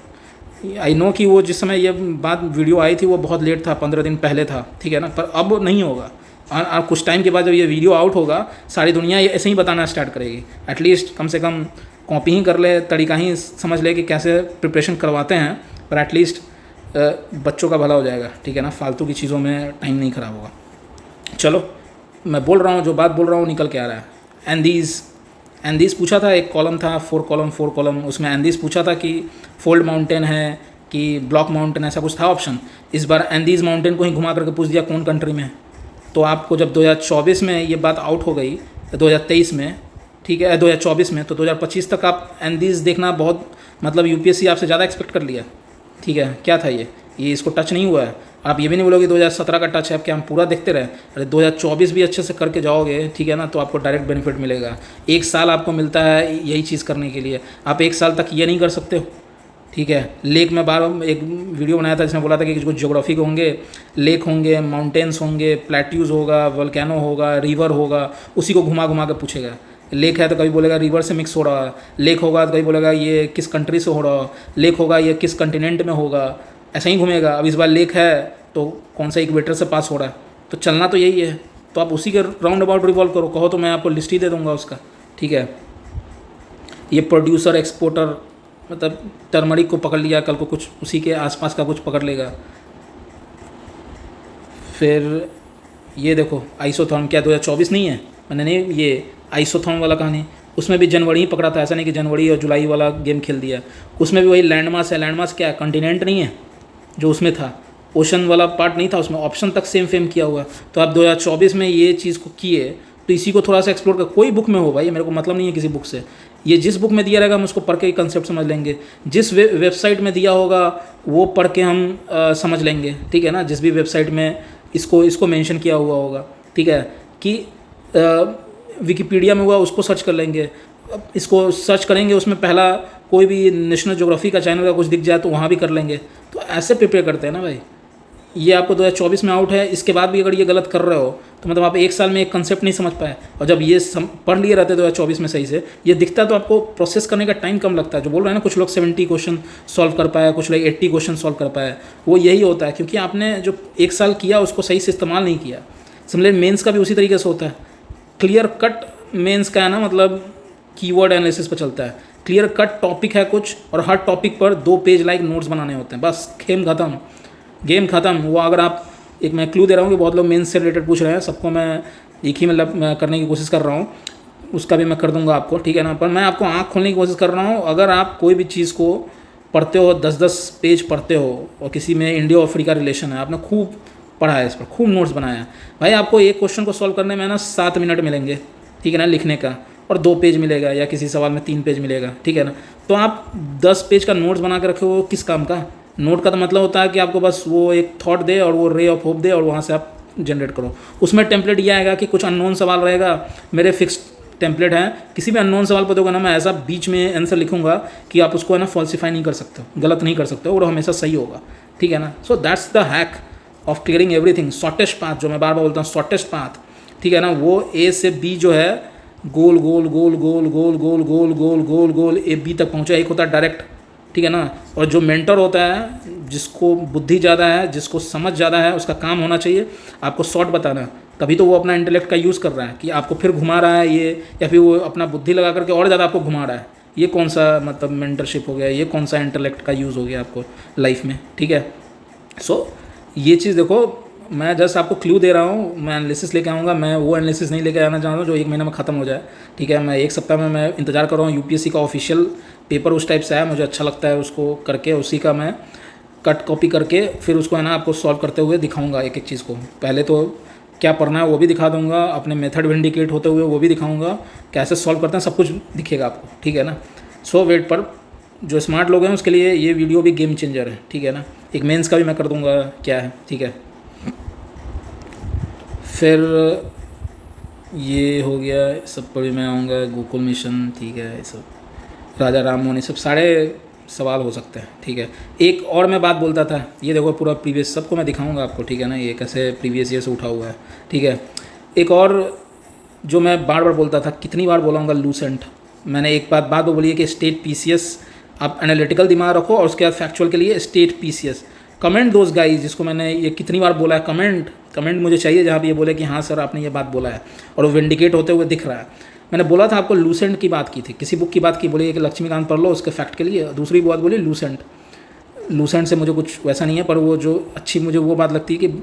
आई नो कि वो जिस समय ये बात वीडियो आई थी वो बहुत लेट था, 15 दिन पहले था, ठीक है ना, पर अब नहीं होगा। और कुछ टाइम के बाद जब ये वीडियो आउट होगा, सारी दुनिया ये ऐसे ही बताना स्टार्ट करेगी। एटलीस्ट कम से कम कॉपी ही कर ले, तरीका ही समझ ले कि कैसे प्रिपरेशन करवाते हैं, पर एटलीस्ट बच्चों का भला हो जाएगा, ठीक है ना, फालतू की चीज़ों में टाइम नहीं ख़राब होगा। चलो, मैं बोल रहा हूँ, जो बात बोल रहा हूँ निकल के आ रहा है। एंदीज़ पूछा था, एक कॉलम था, 4 कॉलम, उसमें एंदीज़ पूछा था कि फोल्ड माउंटेन है कि ब्लॉक माउंटेन, ऐसा कुछ था ऑप्शन। इस बार एंदीज़ माउंटेन को ही घुमा करके पूछ दिया कौन कंट्री में। तो आपको जब 2024 में ये बात आउट हो गई, 2023 में, ठीक है, 2024 में, तो 2025 तक आप एंदीज़ देखना बहुत, मतलब यूपीएससी आपसे ज़्यादा एक्सपेक्ट कर लिया, ठीक है। क्या था ये इसको टच नहीं हुआ है। आप ये भी नहीं बोलोगे 2017 का टच है, अब क्या हम पूरा देखते रहे? अरे 2024 भी अच्छे से करके जाओगे, ठीक है ना, तो आपको डायरेक्ट बेनिफिट मिलेगा। 1 साल आपको मिलता है यही चीज़ करने के लिए, आप 1 साल तक ये नहीं कर सकते हो, ठीक है। लेक में बार एक वीडियो बनाया था जिसमें बोला था कि कुछ ज्योग्राफी के होंगे, लेक होंगे, माउंटेन्स होंगे, प्लेट्यूज़ होगा, वोल्केनो होगा, रिवर होगा, उसी को घुमा घुमा के पूछेगा। लेक है तो कभी बोलेगा रिवर से मिक्स हो रहा है, लेक होगा तो कभी बोलेगा ये किस कंट्री से हो रहा, लेक होगा ये किस कंटिनेंट में होगा, ऐसा ही घूमेगा। अब इस बार लेक है तो कौन सा इक्वेटर से पास हो रहा है, तो चलना तो यही है। तो आप उसी के राउंड अबाउट रिवॉल्व करो, कहो तो मैं आपको लिस्ट ही दे दूंगा उसका, ठीक है। ये प्रोड्यूसर एक्सपोर्टर, मतलब टर्मरिक को पकड़ लिया, कल को कुछ उसी के आसपास का कुछ पकड़ लेगा। फिर ये देखो आइसोथॉर्न, क्या 2024 नहीं है, मैंने नहीं, ये आइसोथॉर्न वाला कहानी, उसमें भी जनवरी ही पकड़ा था, ऐसा नहीं कि जनवरी और जुलाई वाला गेम खेल दिया। उसमें भी वही लैंडमास है। लैंडमास क्या है, कंटिनेंट नहीं है जो उसमें था, ओशन वाला पार्ट नहीं था उसमें, ऑप्शन तक सेम फेम किया हुआ। तो आप 2024 में ये चीज़ को किए, तो इसी को थोड़ा सा एक्सप्लोर कर, कोई बुक में हो भाई, मेरे को मतलब नहीं है किसी बुक से, ये जिस बुक में दिया रहेगा हम उसको पढ़ के कंसेप्ट समझ लेंगे, जिस वेबसाइट में दिया होगा वो पढ़ के हम समझ लेंगे, ठीक है ना। जिस भी वेबसाइट में इसको मेंशन किया हुआ होगा, ठीक है, कि विकिपीडिया में हुआ उसको सर्च कर लेंगे, इसको सर्च करेंगे, उसमें पहला कोई भी नेशनल ज्योग्राफी का चैनल का कुछ दिख जाए तो वहाँ भी कर लेंगे। तो ऐसे प्रिपेयर करते हैं ना भाई। ये आपको 2024 में आउट है, इसके बाद भी अगर ये गलत कर रहे हो तो मतलब आप एक साल में एक कंसेप्ट नहीं समझ पाए, और जब ये पढ़ लिए रहते 2024 में सही से, ये दिखता है तो आपको प्रोसेस करने का टाइम कम लगता है। जो बोल रहे हैं ना, कुछ लोग 70 क्वेश्चन सॉल्व कर पाए, कुछ लोग 80 क्वेश्चन सॉल्व कर पाए, वो यही होता है क्योंकि आपने जो एक साल किया उसको सही से इस्तेमाल नहीं किया। सिमिलर मेंस का भी उसी तरीके से होता है। क्लियर कट मेंस का है ना, मतलब कीवर्ड एनालिसिस पर चलता है। क्लियर कट टॉपिक है कुछ, और हर टॉपिक पर 2 पेज लाइक नोट्स बनाने होते हैं, बस गेम ख़त्म। वो अगर आप, एक मैं क्लू दे रहा हूँ कि बहुत लोग मेंस से रिलेटेड पूछ रहे हैं, सबको मैं एक ही मतलब मैं करने की कोशिश कर रहा हूँ, उसका भी मैं कर दूंगा आपको, ठीक है ना। पर मैं आपको आँख खोलने की कोशिश कर रहा हूँ। अगर आप कोई भी चीज़ को पढ़ते हो, 10-10 पेज पढ़ते हो, और किसी में इंडिया अफ्रीका रिलेशन है, आपने खूब पढ़ा है, इस पर खूब नोट्स बनाया है, भाई आपको एक क्वेश्चन को सॉल्व करने में ना 7 मिनट मिलेंगे, ठीक है ना, लिखने का, और 2 पेज मिलेगा, या किसी सवाल में 3 पेज मिलेगा, ठीक है ना। तो आप 10 पेज का नोट्स बना के रखे हो, किस काम का। नोट का तो मतलब होता है कि आपको बस वो एक थॉट दे और वो रे ऑफ होप दे, और वहाँ से आप जनरेट करो। उसमें टेम्पलेट ये आएगा कि कुछ अननोन सवाल रहेगा, मेरे फिक्स टेम्पलेट है, किसी भी अननोन सवाल पर दोगे ना, मैं ऐसा बीच में आंसर लिखूंगा कि आप उसको है ना फॉल्सिफाई नहीं कर सकते हो, गलत नहीं कर सकते हो, और हमेशा सही होगा, ठीक है ना। So that's the hack of clearing everything. Shortest path, जो मैं बार बार बोलता हूँ, शॉर्टेस्ट पाथ, ठीक है ना, वो ए से बी जो है, गोल गोल गोल गोल गोल गोल गोल गोल गोल गोल ए बी तक पहुँचा। एक होता है डायरेक्ट, ठीक है ना, और जो मेंटर होता है, जिसको बुद्धि ज़्यादा है, जिसको समझ ज़्यादा है, उसका काम होना चाहिए आपको शॉर्ट बताना। तभी तो वो अपना इंटेलेक्ट का यूज़ कर रहा है कि आपको फिर घुमा रहा है ये, या फिर वो अपना बुद्धि लगा करके और ज़्यादा आपको घुमा रहा है। ये कौन सा मतलब मेंटरशिप हो गया, ये कौन सा इंटेलेक्ट का यूज़ हो गया आपको लाइफ में, ठीक है। सो ये चीज़ देखो, मैं जस्ट आपको क्लू दे रहा हूँ, मैं एनालिसिस लेके आऊँगा, मैं वो एनालिसिस नहीं लेके आना चाहता हूँ जो 1 महीने में ख़त्म हो जाए, ठीक है। मैं 1 सप्ताह में मैं इंतज़ार कर रहा हूँ, यूपीएससी का ऑफिशियल पेपर उस टाइप से है, मुझे अच्छा लगता है उसको करके, उसी का मैं कट कॉपी करके फिर उसको है ना आपको सॉल्व करते हुए दिखाऊंगा एक एक चीज़ को। पहले तो क्या पढ़ना है वो भी दिखा दूंगा, अपने मेथड विंडिकेट होते हुए वो भी दिखाऊंगा, कैसे सॉल्व करते हैं सब कुछ दिखेगा आपको, ठीक है ना। सो वेट पर जो स्मार्ट लोग हैं उसके लिए ये वीडियो भी गेम चेंजर है, ठीक है ना। एक मेंस का भी मैं कर दूंगा क्या है, ठीक है। फिर ये हो गया, सब पर भी मैं आऊँगा, गोकुल मिशन, ठीक है, ये सब राजा राम मोहन, सब सारे सवाल हो सकते हैं, ठीक है। एक और मैं बात बोलता था, ये देखो पूरा प्रीवियस सबको मैं दिखाऊंगा आपको, ठीक है ना, ये कैसे प्रीवियस ईयर से उठा हुआ है, ठीक है। एक और जो मैं बार बार बोलता था, कितनी बार बोलाऊंगा, लूसेंट। मैंने एक बात बोली है कि स्टेट पीसीएस, आप एनालिटिकल दिमाग रखो, और उसके बाद फैक्चुअल के लिए state PCS. Comment those guys, जिसको मैंने ये कितनी बार बोला है, कमेंट मुझे चाहिए जहाँ भी ये बोले कि हाँ सर आपने ये बात बोला है, और वो विंडिकेट होते हुए दिख रहा है। मैंने बोला था आपको, लूसेंट की बात की थी, किसी बुक की बात की, बोली कि लक्ष्मीकांत पढ़ लो उसके फैक्ट के लिए। दूसरी बात बोली लूसेंट से मुझे कुछ वैसा नहीं है, पर वो जो अच्छी मुझे वो बात लगती है कि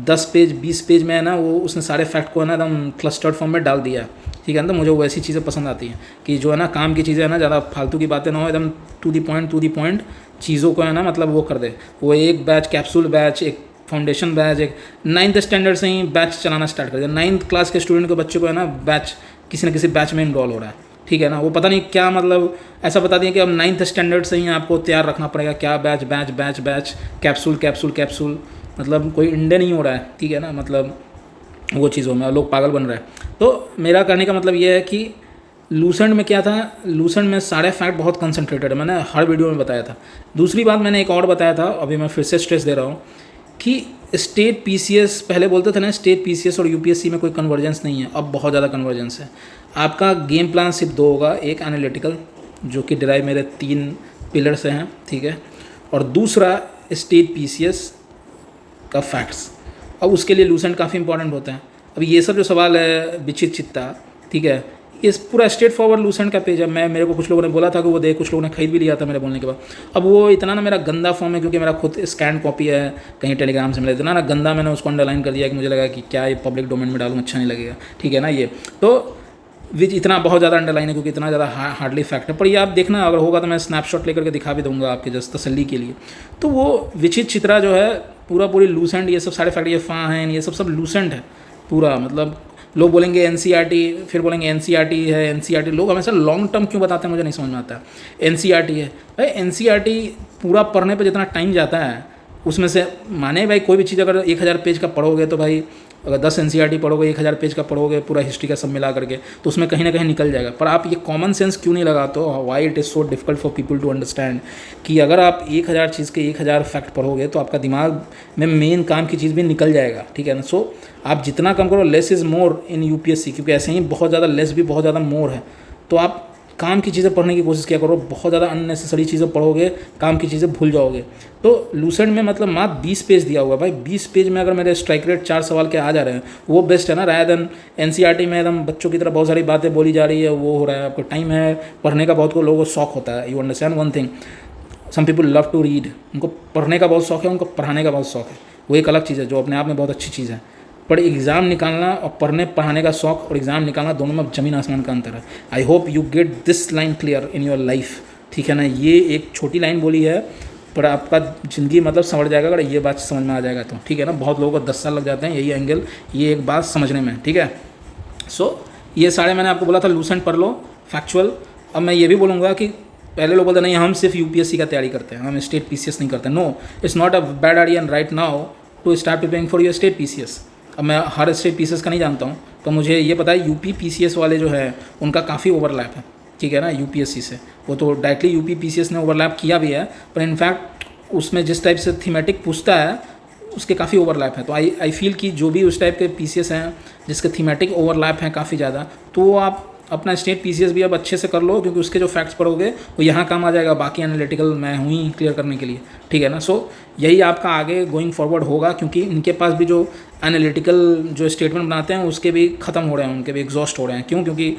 10 पेज 20 पेज में है ना, वो उसने सारे फैक्ट को है ना एकदम क्लस्टर्ड फॉर्म में डाल दिया, ठीक है ना। तो मुझे वो ऐसी चीज़ें पसंद आती हैं कि जो है ना काम की चीज़ें है ना, ज़्यादा फालतू की बातें ना हो, एकदम टू दी पॉइंट चीज़ों को है ना, मतलब वो कर दे। वो एक बैच कैप्सूल बैच, एक फाउंडेशन बैच, एक 9th स्टैंडर्ड से ही बैच चलाना स्टार्ट कर दिया। 9th क्लास के स्टूडेंट के बच्चे को है ना बैच, किसी न किसी बैच में इन्वॉल्व हो रहा है, ठीक है ना। वो पता नहीं क्या मतलब ऐसा बता दिया कि अब 9th स्टैंडर्ड से ही आपको तैयार रखना पड़ेगा, क्या batch batch batch batch, capsule, मतलब कोई इंडे नहीं हो रहा है, ठीक है ना। मतलब वो चीज़ों में लोग पागल बन रहे हैं। तो मेरा कहने का मतलब ये है कि लूसेंट में क्या था, लूसेंट में सारे फैक्ट बहुत कंसंट्रेटेड है, मैंने हर वीडियो में बताया था। दूसरी बात मैंने एक और बताया था, अभी मैं फिर से स्ट्रेस दे रहा हूँ कि स्टेट पीसीएस, पहले बोलते थे ना स्टेट पीसीएस और यूपीएससी में कोई कन्वर्जेंस नहीं है, अब बहुत ज़्यादा कन्वर्जेंस है। आपका गेम प्लान सिर्फ 2 होगा, एक एनालिटिकल जो कि डिराइव मेरे 3 पिलर से हैं, ठीक है, और दूसरा स्टेट पीसीएस का फैक्ट्स। अब उसके लिए लूसेंट काफ़ी इंपॉर्टेंट होता है। अब ये सब जो सवाल है विचित चित्ता, ठीक है, इस पूरा स्ट्रेट फॉरवर्ड लूसेंट का पेज है। मेरे को कुछ लोगों ने बोला था कि वो देख, कुछ लोगों ने खरीद भी लिया था मेरे बोलने के बाद। अब वो इतना ना मेरा गंदा फॉर्म है, क्योंकि मेरा खुद स्कैन कॉपी है कहीं टेलीग्राम से मिला, इतना ना गंदा मैंने उसको अंडरलाइन कर दिया कि मुझे लगा कि क्या ये पब्लिक डोमेन में डालूँ, अच्छा नहीं लगेगा, ठीक है ना। ये तो विच इतना बहुत ज़्यादा अंडरलाइन है, क्योंकि इतना ज़्यादा हार्डली फैक्ट है। पर ये आप देखना, अगर होगा तो मैं स्नैपशॉट लेकर के दिखा भी दूंगा आपके जस्ट तसल्ली के लिए। तो वो विचित चित्रा जो है पूरी लूसेंट, ये सब सारे फैक्ट, ये हैं, ये सब लूसेंट है पूरा। मतलब लोग बोलेंगे एनसीईआरटी, फिर बोलेंगे एनसीईआरटी है, एनसीईआरटी। लोग हमेशा लॉन्ग टर्म क्यों बताते हैं मुझे नहीं समझ में आता है। एनसीईआरटी है भाई, एनसीईआरटी पूरा पढ़ने पे जितना टाइम जाता है उसमें से, माने भाई कोई भी चीज़ अगर 1000 पेज का पढ़ोगे तो भाई अगर 10 एनसीईआरटी पढ़ोगे, 1000 पेज का पढ़ोगे पूरा हिस्ट्री का सब मिला करके, तो उसमें कहीं ना कहीं निकल जाएगा। पर आप ये कॉमन सेंस क्यों नहीं लगाते हो, why it is so difficult for people to understand कि अगर आप 1000 चीज़ के 1000 फैक्ट पढ़ोगे तो आपका दिमाग में मेन काम की चीज़ भी निकल जाएगा, ठीक है ना। सो आप जितना कम करो, less is more in UPSC, क्योंकि ऐसे ही बहुत ज़्यादा लेस भी बहुत ज़्यादा मोर है। तो आप काम की चीज़ें पढ़ने की कोशिश किया करो, बहुत ज़्यादा अननेसेसरी चीज़ें पढ़ोगे, काम की चीज़ें भूल जाओगे। तो लूसेंट में मतलब मात्र 20 पेज दिया हुआ भाई, 20 पेज में अगर मेरे स्ट्राइक रेट 4 सवाल के आ जा रहे हैं, वो बेस्ट है ना, रादर देन एनसीईआरटी में एकदम बच्चों की तरह बहुत सारी बातें बोली जा रही है, वो हो रहा है। आपको टाइम है पढ़ने का, बहुत को लोगों को शौक होता है। You understand one thing, some people love to read, उनको पढ़ने का बहुत शौक है, उनको पढ़ाने का बहुत शौक है, वो एक अलग चीज़ है जो अपने आप में बहुत अच्छी चीज़ है। पर एग्ज़ाम निकालना और पढ़ने पढ़ाने का शौक और एग्ज़ाम निकालना, दोनों में ज़मीन आसमान का अंतर है। I hope you get this line clear in your life, ठीक है ना। ये एक छोटी लाइन बोली है, पर आपका ज़िंदगी मतलब समझ जाएगा अगर ये बात समझ में आ जाएगा तो, ठीक है ना। बहुत लोगों को 10 साल लग जाते हैं यही एंगल, ये एक बात समझने में, ठीक है। सो ये सारे मैंने आपको बोला था लूसेंट पढ़ लो, फैक्चुअल। अब मैं ये भी बोलूँगा कि पहले लोग बोलते नहीं हम सिर्फ यूपीएससी का तैयारी करते हैं, हम स्टेट पीसीएस नहीं करते। No, it's not a bad idea right now to start preparing for your state PCS. अब मैं हर स्टेट पीसीएस का नहीं जानता हूँ, तो मुझे ये पता है यूपी पीसीएस वाले जो है उनका काफ़ी ओवरलैप है, ठीक है ना, यूपीएससी से। वो तो डायरेक्टली यूपी पीसीएस ने ओवरलैप किया भी है, पर इनफैक्ट उसमें जिस टाइप से थीमेटिक पूछता है उसके काफ़ी ओवरलैप है। तो आई फील कि जो भी उस टाइप के पीसीएस हैं जिसके थीमेटिक ओवरलैप हैं काफ़ी ज़्यादा, तो आप अपना स्टेट पीसीएस भी अब अच्छे से कर लो, क्योंकि उसके जो फैक्ट्स पढ़ोगे वो यहाँ काम आ जाएगा, बाकी एनालिटिकल मैं हूँ ही क्लियर करने के लिए, ठीक है ना। सो यही आपका आगे गोइंग फॉरवर्ड होगा, क्योंकि इनके पास भी जो एनालिटिकल जो स्टेटमेंट बनाते हैं उसके भी ख़त्म हो रहे हैं, उनके भी एग्जॉस्ट हो रहे हैं। क्यों? क्योंकि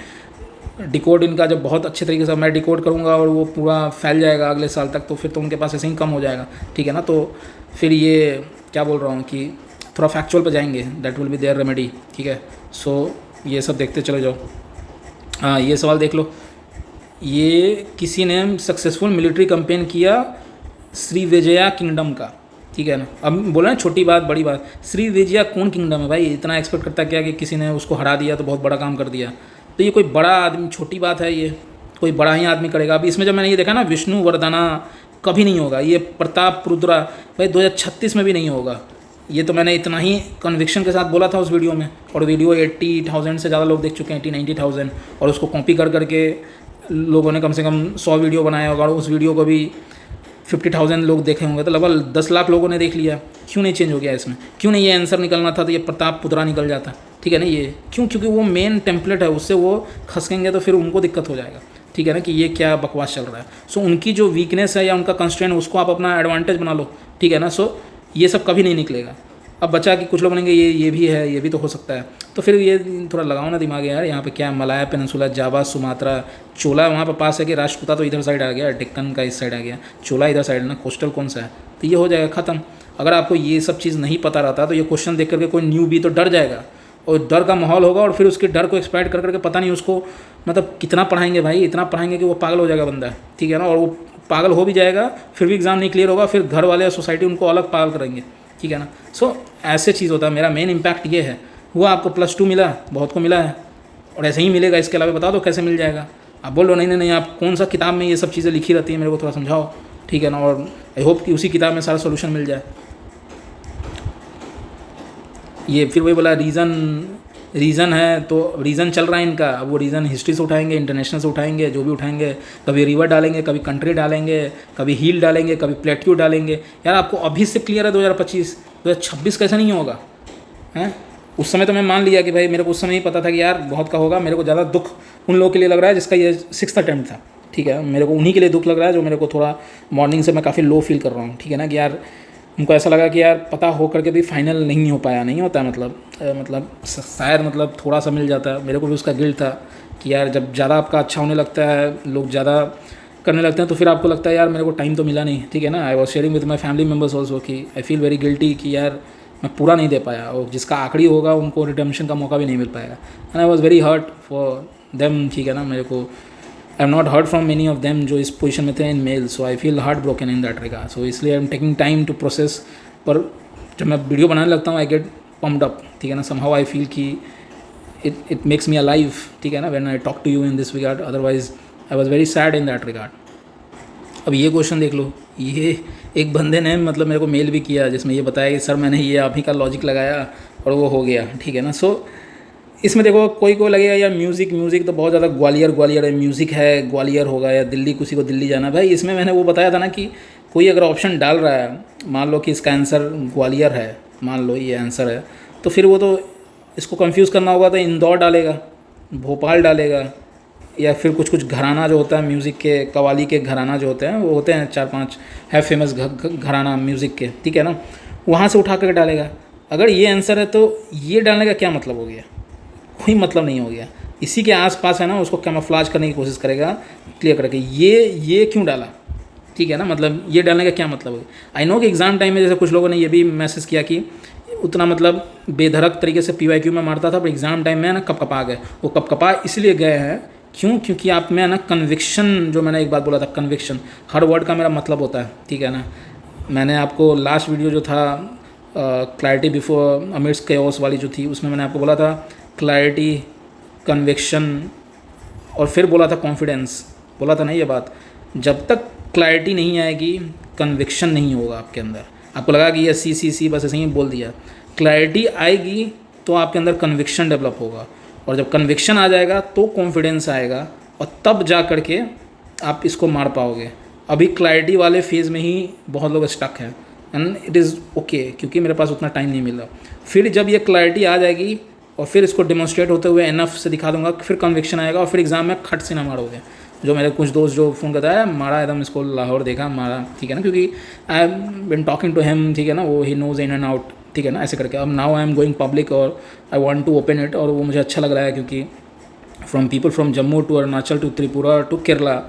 डिकोड इनका जब बहुत अच्छे तरीके से मैं डिकोड करूँगा और वो पूरा फैल जाएगा अगले साल तक, तो फिर तो उनके पास ऐसे ही कम हो जाएगा, ठीक है ना। तो फिर ये क्या बोल रहा हूँ कि थोड़ा फैक्चुअल पर जाएंगे, that will be their remedy, ठीक है। सो ये सब देखते चले जाओ। हाँ, ये सवाल देख लो, ये किसी ने सक्सेसफुल मिलिट्री कैंपेन किया श्रीविजया किंगडम का, ठीक है ना। अब बोला ना छोटी बात बड़ी बात, श्रीविजया कौन किंगडम है भाई, इतना एक्सपेक्ट करता क्या कि किसी ने उसको हरा दिया तो बहुत बड़ा काम कर दिया। तो ये कोई बड़ा आदमी, छोटी बात है, ये कोई बड़ा ही आदमी करेगा। अब इसमें जब मैंने ये देखा ना, विष्णुवर्धना कभी नहीं होगा, ये प्रताप रुद्रा भाई 2036 में भी नहीं होगा। ये तो मैंने इतना ही कन्विक्शन के साथ बोला था उस वीडियो में, और वीडियो 80,000 से ज़्यादा लोग देख चुके हैं, 80-90,000, और उसको कॉपी कर करके लोगों ने कम से कम 100 वीडियो बनाया होगा, और उस वीडियो को भी 50,000 लोग देखे होंगे, तो लगभग 10 लाख लोगों ने देख लिया। क्यों नहीं चेंज हो गया इसमें? क्यों नहीं ये आंसर निकलना था तो ये प्रताप पुत्रा निकल जाता, ठीक है ना। ये क्यों? क्योंकि वो मेन टेम्पलेट है, उससे वो खसकेंगे तो फिर उनको दिक्कत हो जाएगा, ठीक है ना, कि ये क्या बकवास चल रहा है। सो उनकी जो वीकनेस है या उनका कंस्ट्रेंट, उसको आप अपना एडवांटेज बना लो, ठीक है ना। सो ये सब कभी नहीं निकलेगा। अब बचा कि कुछ लोग बोलेंगे ये भी है, ये भी तो हो सकता है, तो फिर ये थोड़ा लगाओ ना दिमाग यार। यहाँ पे क्या मलाया पेनिनसुला, जावा, सुमात्रा, चोला वहाँ पे पास है कि राजपूता तो इधर साइड आ गया, डेक्कन का इस साइड आ गया, चोला इधर साइड ना, कोस्टल कौन सा है, तो ये हो जाएगा ख़त्म। अगर आपको ये सब चीज़ नहीं पता रहता तो ये क्वेश्चन देख करके कोई न्यू भी तो डर जाएगा, और डर का माहौल होगा, और फिर उसके डर को एक्सप्लॉइट कर करके पता नहीं उसको मतलब कितना पढ़ाएंगे भाई, इतना पढ़ाएंगे कि वो पागल हो जाएगा बंदा, ठीक है ना। और वो पागल हो भी जाएगा, फिर भी एग्ज़ाम नहीं क्लियर होगा, फिर घर वाले सोसाइटी उनको अलग पागल करेंगे, ठीक है ना। सो ऐसे चीज़ होता है। मेरा मेन इम्पैक्ट ये है, हुआ आपको +2 मिला, बहुत को मिला है, और ऐसे ही मिलेगा, इसके अलावा बता दो कैसे मिल जाएगा। आप बोल लो नहीं, आप कौन सा किताब में ये सब चीज़ें लिखी रहती हैं, मेरे को थोड़ा समझाओ, ठीक है ना। और आई होप कि उसी किताब में सारा सोल्यूशन मिल जाए। ये फिर वही बोला रीज़न है, तो रीज़न चल रहा है इनका। अब वो रीज़न हिस्ट्री से उठाएंगे, इंटरनेशनल से उठाएंगे, जो भी उठाएंगे, कभी रिवर डालेंगे, कभी कंट्री डालेंगे, कभी हील डालेंगे, कभी प्लेट्यू डालेंगे। यार आपको अभी से क्लियर है 2025, 2026 कैसे नहीं होगा हैं? उस समय तो मैं मान लिया कि भाई मेरे को उस समय ही पता था कि यार बहुत का होगा। मेरे को ज़्यादा दुख उन लोगों के लिए लग रहा है जिसका ये 6th अटेम्प्ट था, ठीक है। मेरे को उन्हीं के लिए दुख लग रहा है जो मेरे को थोड़ा मॉर्निंग से मैं काफ़ी लो फील कर रहा हूँ, ठीक है ना, कि यार उनको ऐसा लगा कि यार पता हो करके भी फाइनल नहीं हो पाया, नहीं होता मतलब शायद मतलब थोड़ा सा मिल जाता। मेरे को भी उसका गिल्ट था कि यार जब ज़्यादा आपका अच्छा होने लगता है, लोग ज़्यादा करने लगते हैं, तो फिर आपको लगता है यार मेरे को टाइम तो मिला नहीं, ठीक है ना। I was sharing with my family members also कि आई फील वेरी गिल्टी कि यार मैं पूरा नहीं दे पाया, और जिसका आखिरी होगा उनको रिडेम्पशन का मौका भी नहीं मिल पाएगा। And I was very hurt for them, ठीक है ना। मेरे को I am not hurt from many of them जो इस पोजीशन में थे in mail, so I feel heart broken in that regard. So इसलिए I am taking time to process. पर जब मैं वीडियो बनाने लगता हूँ आई गेट पम्प्ड अप, ठीक है ना। समहाउ आई फील कि इट मेक्स मी अलाइव, ठीक है ना, when I talk to you in this regard. Otherwise I was very sad in that regard. अब ये क्वेश्चन देख लो, ये एक बंदे ने मतलब मेरे को मेल भी किया जिसमें ये बताया कि सर मैंने ये आप ही का लॉजिक लगाया और वो हो गया, ठीक है ना। सो इसमें देखो कोई को लगेगा यार म्यूज़िक तो बहुत ज़्यादा ग्वालियर है, म्यूज़िक है ग्वालियर होगा या दिल्ली, किसी को दिल्ली जाना। भाई इसमें मैंने वो बताया था ना कि कोई अगर ऑप्शन डाल रहा है, मान लो कि इसका आंसर ग्वालियर है, मान लो ये आंसर है, तो फिर वो तो इसको कंफ्यूज करना होगा तो इंदौर डालेगा, भोपाल डालेगा, या फिर कुछ घराना जो होता है म्यूज़िक के, कव्वाली के घराना जो होते हैं, वो होते हैं 4-5 है फेमस घराना म्यूज़िक के, ठीक है ना, वहाँ से उठा कर डालेगा। अगर ये आंसर है तो ये डालने का क्या मतलब हो गया? कोई मतलब नहीं हो गया। इसी के आसपास है ना, उसको कैमोफ्लेज करने की कोशिश करेगा क्लियर करके, ये क्यों डाला, ठीक है ना, मतलब ये डालने का क्या मतलब है। आई नो कि एग्ज़ाम टाइम में जैसे कुछ लोगों ने ये भी मैसेज किया कि उतना मतलब बेधड़क तरीके से PYQ में मारता था, पर एग्ज़ाम टाइम में ना कपकपा गए। वो कपकपा इसलिए गए हैं क्योंकि आप में ना कन्विक्शन, जो मैंने एक बात बोला था कन्विक्शन, हर वर्ड का मेरा मतलब होता है, ठीक है ना। मैंने आपको लास्ट वीडियो जो था क्लैरिटी बिफोर अमिट्स केओस वाली जो थी, उसमें मैंने आपको बोला था क्लैरिटी, कन्विक्शन, और फिर बोला था कॉन्फिडेंस, बोला था ना ये बात। जब तक क्लैरिटी नहीं आएगी कन्विक्शन नहीं होगा आपके अंदर। आपको लगा कि ये सी बस ऐसे ही बोल दिया, क्लैरिटी आएगी तो आपके अंदर कन्विक्शन डेवलप होगा, और जब कन्विक्शन आ जाएगा तो कॉन्फिडेंस आएगा, और तब जा कर के आप इसको मार पाओगे। अभी क्लैरिटी वाले फेज़ में ही बहुत लोग स्टक हैं, एंड इट इज़ ओके, क्योंकि मेरे पास उतना टाइम नहीं मिला। फिर जब ये क्लैरिटी आ जाएगी और फिर इसको डेमोन्स्ट्रेट होते हुए इनफ से दिखा दूंगा, फिर कन्विक्शन आएगा, और फिर एग्ज़ाम में खट से ना मारोगे। जो मेरे कुछ दोस्त जो फ़ोन करता है, मारा एकदम इसको लाहौर देखा मारा, ठीक है ना, क्योंकि I been talking to him, ठीक है ना, वो ही नोज इन एंड आउट, ठीक है ना, ऐसे करके। अब now I am going public और I want to open it, और वो मुझे अच्छा लग रहा है क्योंकि from people from Jammu to Arunachal to Tripura to Kerala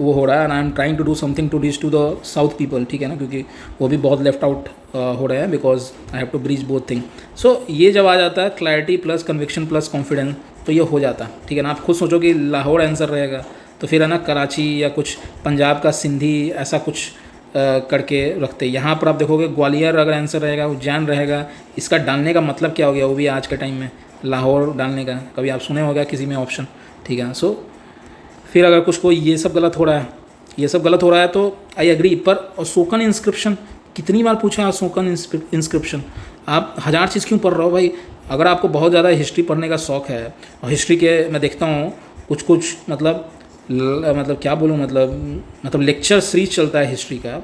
वो हो रहा है, and I am trying to do something to reach to the south people, ठीक है ना, क्योंकि वो भी बहुत लेफ्ट आउट हो रहे हैं, because I have to breach both thing. So ये जब आ जाता है clarity plus conviction plus confidence, तो ये हो जाता है, ठीक है ना। आप खुद सोचो कि लाहौर आंसर रहेगा, तो फिर है ना कराची या कुछ पंजाब का सिंधी ऐसा कुछ करके रखते। यहाँ पर आप देखोगे ग्वालियर अगर आंसर रहेगा, उज्जैन रहेगा, इसका डालने का मतलब क्या हो गया, वो भी आज के टाइम में लाहौर डालने का, कभी आप सुने होगा किसी में ऑप्शन, ठीक है ना। सो फिर अगर कुछ कोई ये सब गलत हो रहा है, ये सब गलत हो रहा है, तो आई एग्री। पर अशोकन इंस्क्रिप्शन कितनी बार पूछा, अशोकन इंस्क्रिप्शन आप 1000 चीज़ क्यों पढ़ रहे हो भाई। अगर आपको बहुत ज़्यादा हिस्ट्री पढ़ने का शौक़ है, और हिस्ट्री के मैं देखता हूँ कुछ मतलब क्या बोलूँ, मतलब लेक्चर सीरीज चलता है हिस्ट्री का,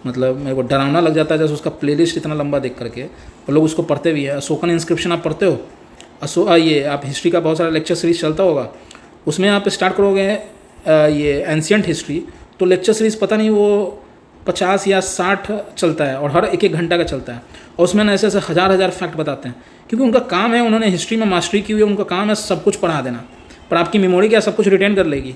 मतलब मेरे को डरावना लग जाता है जैसे उसका प्लेलिस्ट इतना लंबा देख करके, और लोग उसको पढ़ते भी है। अशोकन इंस्क्रिप्शन आप पढ़ते हो, ये आप हिस्ट्री का बहुत सारा लेक्चर सीरीज चलता होगा, उसमें आप स्टार्ट करोगे ये एंशियंट हिस्ट्री, तो लेक्चर सीरीज़ पता नहीं वो 50 या 60 चलता है, और हर एक घंटा का चलता है, और उसमें ना ऐसे ऐसे हज़ार फैक्ट बताते हैं, क्योंकि उनका काम है, उन्होंने हिस्ट्री में मास्टरी की हुई है, उनका काम है सब कुछ पढ़ा देना। पर आपकी मेमोरी क्या सब कुछ रिटेन कर लेगी,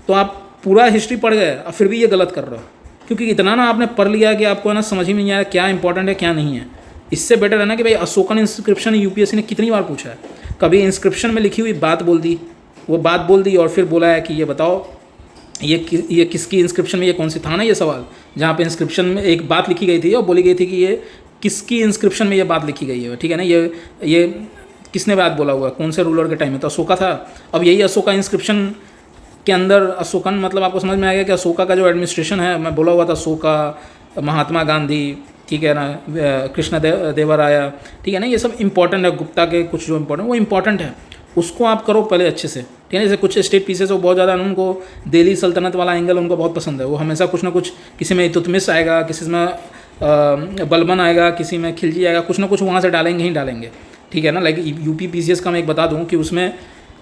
तो आप पूरा हिस्ट्री पढ़ गए और फिर भी ये गलत कर रहे हो, क्योंकि इतना ना आपने पढ़ लिया कि आपको ना समझ ही नहीं आया क्या इंपॉर्टेंट है क्या नहीं है। इससे बेटर है ना कि भाई अशोकन इंस्क्रिप्शन UPSC ने कितनी बार पूछा है, कभी इंस्क्रिप्शन में लिखी हुई बात बोल दी, वो बात बोल दी, और फिर बोला है कि ये बताओ ये किसकी इंस्क्रिप्शन में, ये कौन सी था ना ये सवाल, जहाँ पे इंस्क्रिप्शन में एक बात लिखी गई थी और बोली गई थी कि ये किसकी इंस्क्रिप्शन में ये बात लिखी गई है, ठीक है ना, ये किसने बात बोला हुआ, कौन से रूलर के टाइम में, तो अशोका था। अब यही अशोका इंस्क्रिप्शन के अंदर अशोकन मतलब आपको समझ में आ गया कि अशोका का जो एडमिनिस्ट्रेशन है, मैं बोला हुआ था अशोका, महात्मा गांधी, ठीक है ना, कृष्ण देवराया, ठीक है ना, ये सब इंपॉर्टेंट है, गुप्ता के कुछ जो इंपॉर्टेंट वो इंपॉर्टेंट है, उसको आप करो पहले अच्छे से, ठीक है। जैसे कुछ स्टेट पीसेस वो बहुत ज़्यादा उनको दिल्ली सल्तनत वाला एंगल उनको बहुत पसंद है, वो हमेशा कुछ ना कुछ, किसी में इल्तुतमिश आएगा, किसी में बलबन आएगा, किसी में खिलजी आएगा, कुछ ना कुछ वहाँ से डालेंगे ही डालेंगे, ठीक है ना। लाइक UP PCS का मैं एक बता दूँ कि उसमें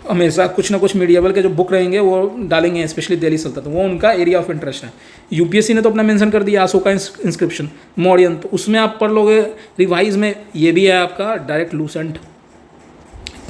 हमेशा कुछ ना कुछ मीडिएवल के जो बुक रहेंगे वो डालेंगे, स्पेशली दिल्ली सल्तनत, वो उनका एरिया ऑफ इंटरेस्ट है। यूपीएससी ने तो अपना मेंशन कर दिया अशोका इंस्क्रिप्शन मौर्यन, तो उसमें आप पढ़ लोगे। रिवाइज में ये भी है आपका डायरेक्ट लूसेंट,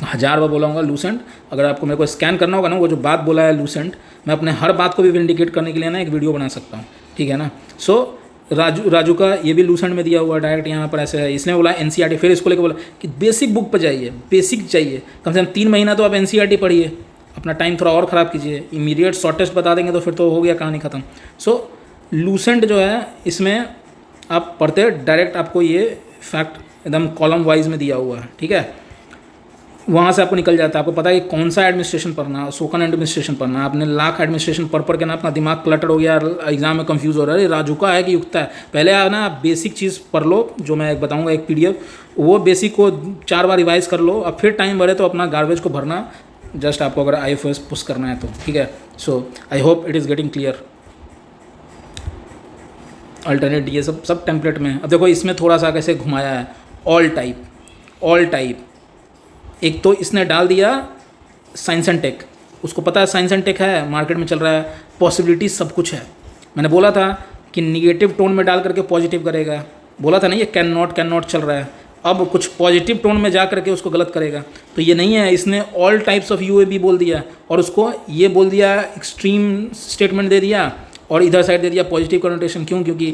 1000 बार बोला हूँ लूसेंट। अगर आपको मेरे को स्कैन करना होगा ना, वो जो बात बोला है लूसेंट, मैं अपने हर बात को भी विंडिकेट करने के लिए ना एक वीडियो बना सकता हूँ, ठीक है ना। सो राजू का ये भी लूसेंट में दिया हुआ है डायरेक्ट, यहाँ पर ऐसे है। इसने बोला एनसीईआरटी, फिर इसको लेकर बोला कि बेसिक बुक पर जाइए, बेसिक चाहिए, कम से कम 3 महीना तो आप एनसीईआरटी पढ़िए, अपना टाइम थोड़ा और ख़राब कीजिए। इमीडिएट शॉर्टेस्ट बता देंगे तो फिर तो हो गया कहानी ख़त्म। सो लूसेंट जो है इसमें आप पढ़ते डायरेक्ट आपको ये फैक्ट एकदम कॉलम वाइज में दिया हुआ है, ठीक है। वहाँ से आपको निकल जाता है, आपको पता है कि कौन सा एडमिनिस्ट्रेशन पढ़ना है, अशोकन एडमिनिस्ट्रेशन पढ़ना है। आपने लाख एडमिनिस्ट्रेशन पढ़ के ना अपना दिमाग क्लटर हो गया, एग्जाम में कंफ्यूज हो रहा है, अरे राजू का है कि युक्ता है। पहले ना आप बेसिक चीज़ पढ़ लो, जो मैं बताऊंगा एक पीडीएफ, वो बेसिक को 4 बार रिवाइज कर लो। अब फिर टाइम बढ़े तो अपना गार्बेज को भरना, जस्ट आपको अगर IFS पुश करना है तो, ठीक है। So I hope it is getting clear. Alternate ये सब टेम्पलेट में। अब देखो इसमें थोड़ा सा कैसे घुमाया है, ऑल टाइप। एक तो इसने डाल दिया साइंस एंड टेक, उसको पता है साइंस एंड टेक है, मार्केट में चल रहा है, पॉसिबिलिटीज सब कुछ है। मैंने बोला था कि निगेटिव टोन में डाल करके पॉजिटिव करेगा, बोला था ना, ये कैन नॉट चल रहा है, अब कुछ पॉजिटिव टोन में जा करके उसको गलत करेगा। तो ये नहीं है, इसने ऑल टाइप्स ऑफ यूएबी बोल दिया और उसको ये बोल दिया एक्सट्रीम स्टेटमेंट दे दिया, और इधर साइड दे दिया पॉजिटिव कनोटेशन। क्यों? क्योंकि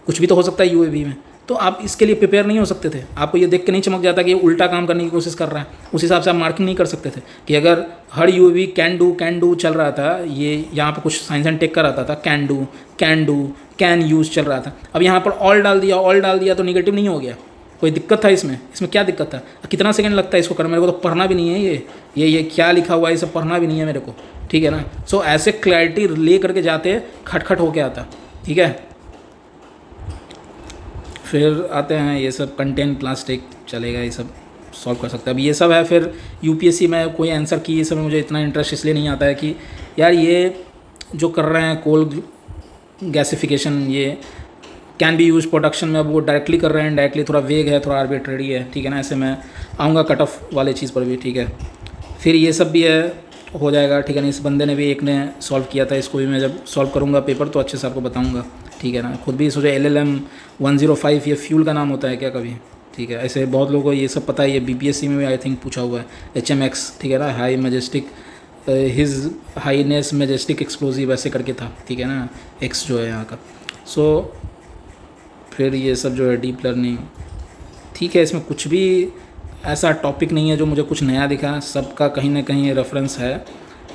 कुछ भी तो हो सकता है यूएबी में, तो आप इसके लिए प्रिपेयर नहीं हो सकते थे। आपको ये देख के नहीं चमक जाता कि ये उल्टा काम करने की कोशिश कर रहा है, उस हिसाब से आप मार्किंग नहीं कर सकते थे कि अगर हर यूएवी कैन डू चल रहा था, ये यहाँ पे कुछ साइंस एंड टेक का रहता था, कैन डू कैन यूज चल रहा था। अब यहाँ पर ऑल डाल दिया तो निगेटिव नहीं हो गया। कोई दिक्कत था इसमें क्या दिक्कत था? कितना सेकंड लगता है इसको करने? मेरे को तो पढ़ना भी नहीं है, ये क्या लिखा हुआ है ये सब पढ़ना भी नहीं है मेरे को, ठीक है ना। सो ऐसे क्लैरिटी ले करके जाते खटखट होके आता, ठीक है। फिर आते हैं ये सब कंटेंट प्लास्टिक चलेगा, ये सब सॉल्व कर सकते हैं। अब ये सब है। फिर यूपीएससी में कोई आंसर की, ये सब में मुझे इतना इंटरेस्ट इसलिए नहीं आता है कि यार ये जो कर रहे हैं कोल गैसिफिकेशन, ये कैन बी यूज प्रोडक्शन में, अब वो डायरेक्टली कर रहे हैं, डायरेक्टली थोड़ा वेग है, थोड़ा आर्बिट्रेरी है, ठीक है ना। ऐसे मैं आऊँगा कट ऑफ वाले चीज़ पर भी, ठीक है। फिर ये सब भी है, हो जाएगा, ठीक है ना। इस बंदे ने भी एक ने सॉल्व किया था, इसको भी मैं जब सॉल्व करूँगा पेपर तो अच्छे से आपको बताऊँगा, ठीक है ना। खुद भी सोचा LLM 105 ये फ्यूल का नाम होता है क्या कभी, ठीक है। ऐसे बहुत लोगों को ये सब पता है, ये BPSC में भी आई थिंक पूछा हुआ है। HMX, ठीक है ना, high majestic, his Highness majestic explosive ऐसे करके था, ठीक है ना, X जो है यहाँ का। सो फिर ये सब जो है डीप लर्निंग, ठीक है, इसमें कुछ भी ऐसा टॉपिक नहीं है जो मुझे कुछ नया दिखा, सबका कहीं ना कहीं रेफरेंस है।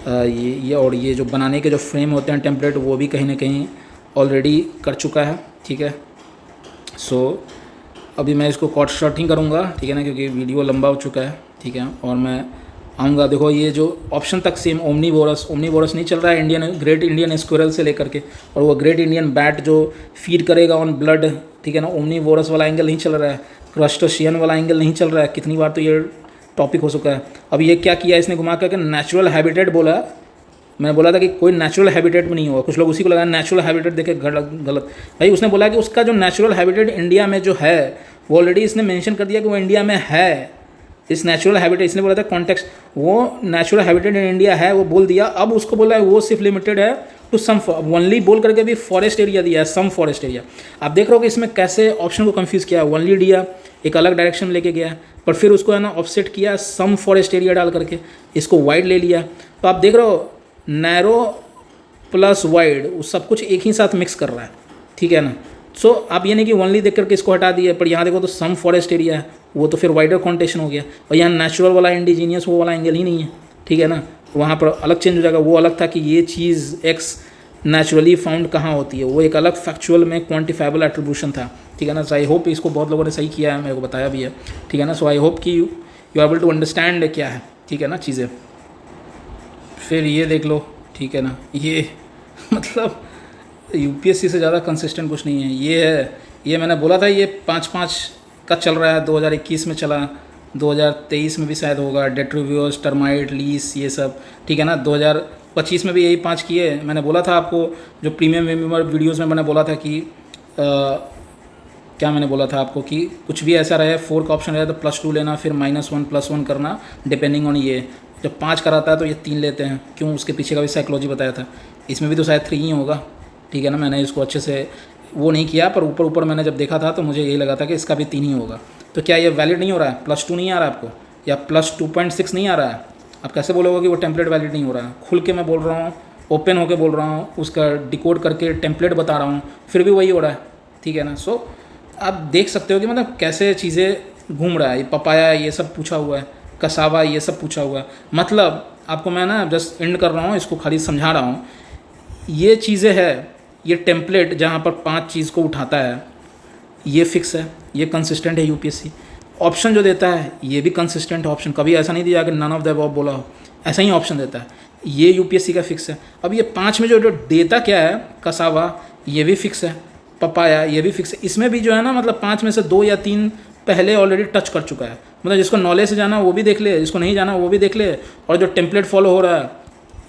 ये और ये जो बनाने के जो फ्रेम होते हैं टेम्पलेट, वो भी कहीं ना कहीं ऑलरेडी कर चुका है, ठीक है। सो अभी मैं इसको कॉट शॉर्टिंग करूँगा, ठीक है ना, क्योंकि वीडियो लंबा हो चुका है, ठीक है। और मैं आऊँगा, देखो ये जो ऑप्शन तक सेम ओमनीवोरस नहीं चल रहा है, ग्रेट इंडियन स्क्विरल से लेकर के, और वो ग्रेट इंडियन बैट जो फीड करेगा ऑन ब्लड, ठीक है ना, ओमनीवोरस वाला एंगल नहीं चल रहा है, क्रस्टशियन वाला एंगल नहीं चल रहा है। कितनी बार तो ये टॉपिक हो चुका है। अब ये क्या किया इसने, घुमा करके नेचुरल हैबिटेट बोला। मैं बोला था कि कोई नेचुरल हैबिटेट में नहीं होगा, कुछ लोग उसी को लगा नेचुरल हैबिटेट देखे गलत। भाई उसने बोला कि उसका जो नेचुरल हैबिटेट इंडिया में जो है वो ऑलरेडी इसने मेंशन कर दिया कि वो इंडिया में है। इस नेचुरल हैबिटेट इसने बोला था कॉन्टेक्स्ट, वो नेचुरल हैबिटेट इन इंडिया है, वो बोल दिया। अब उसको बोला है वो सिर्फ लिमिटेड है टू सम, ओनली बोल करके भी फॉरेस्ट एरिया दिया है, सम फॉरेस्ट एरिया। आप देख रहे हो कि इसमें कैसे ऑप्शन को कंफ्यूज किया, ओनली दिया, एक अलग डायरेक्शन में लेके गया, पर फिर उसको है ना ऑफसेट किया सम फॉरेस्ट एरिया डाल करके, इसको वाइड ले लिया। तो आप देख रहे हो नैरो प्लस वाइड, वो सब कुछ एक ही साथ मिक्स कर रहा है, ठीक है ना। सो आप ये नहीं कि ओनली देख करके इसको हटा दिया, पर यहाँ देखो तो सम फॉरेस्ट एरिया है, वो तो फिर वाइडर कॉन्टेक्शन हो गया। और यहाँ नेचुरल वाला इंडिजीनियस वो वाला एंगल ही नहीं है, ठीक है ना, वहाँ पर अलग चेंज हो जाएगा। वो अलग था कि ये चीज़ एक्स नेचुरली फाउंड कहाँ होती है, वो एक अलग फैक्चुअल में क्वान्टिफाइबल एट्रीब्यूशन था, ठीक है ना। सो आई होप इसको बहुत लोगों ने सही किया है, मेरे को बताया भी है, ठीक है ना। सो आई होप कि you are able to understand क्या है, ठीक है ना चीज़ें। फिर ये देख लो, ठीक है ना, ये मतलब यूपीएससी से ज़्यादा कंसिस्टेंट कुछ नहीं है। ये है, ये मैंने बोला था ये 5-5 का चल रहा है, 2021 में चला, 2023 में भी शायद होगा, डेट रिव्यूअर्स, टर्माइट, लीस, ये सब, ठीक है ना। 2025 में भी यही 5 किए। मैंने बोला था आपको जो प्रीमियम मेंबर वीडियोज़ में मैंने बोला था कि क्या मैंने बोला था आपको कि कुछ भी ऐसा रहे 4 का ऑप्शन रहे तो +2 लेना, फिर -1 +1 करना डिपेंडिंग ऑन ये जब 5 कराता है तो ये 3 लेते हैं, क्यों? उसके पीछे का भी साइकोलॉजी बताया था। इसमें भी तो शायद 3 ही होगा, ठीक है ना। मैंने इसको अच्छे से वो नहीं किया, पर ऊपर ऊपर मैंने जब देखा था तो मुझे यही लगा था कि इसका भी 3 ही होगा। तो क्या ये वैलिड नहीं हो रहा है? +2 नहीं आ रहा है आपको, या +2.6 नहीं आ रहा है? आप कैसे बोलोगे कि वो टेम्पलेट वैलिड नहीं हो रहा है? खुल के मैं बोल रहा हूँ, ओपन होके बोल रहा हूँ, उसका डिकोड करके टेम्पलेट बता रहा हूँ, फिर भी वही हो रहा है, ठीक है ना। सो आप देख सकते हो कि मतलब कैसे चीज़ें घूम रहा है। ये पपाया ये सब पूछा हुआ है, कसावा ये सब पूछा हुआ है। मतलब आपको मैं ना जस्ट एंड कर रहा हूँ, इसको खाली समझा रहा हूँ। ये चीज़ें है, ये टेम्पलेट जहाँ पर 5 चीज़ को उठाता है, ये फिक्स है, ये कंसिस्टेंट है यूपीएससी। ऑप्शन जो देता है ये भी कंसिस्टेंट है ऑप्शन, कभी ऐसा नहीं दिया कि नन ऑफ द अबव बोला हो, ऐसा ही ऑप्शन देता है। ये यूपीएससी का फिक्स है। अब ये 5 में जो देता क्या है, कसावा ये भी फिक्स है, पपाया ये भी फिक्स है। इसमें भी जो है ना, मतलब 5 में से 2 या 3 पहले ऑलरेडी टच कर चुका है। मतलब जिसको नॉलेज से जाना वो भी देख ले, जिसको नहीं जाना वो भी देख ले। और जो टेम्पलेट फॉलो हो रहा है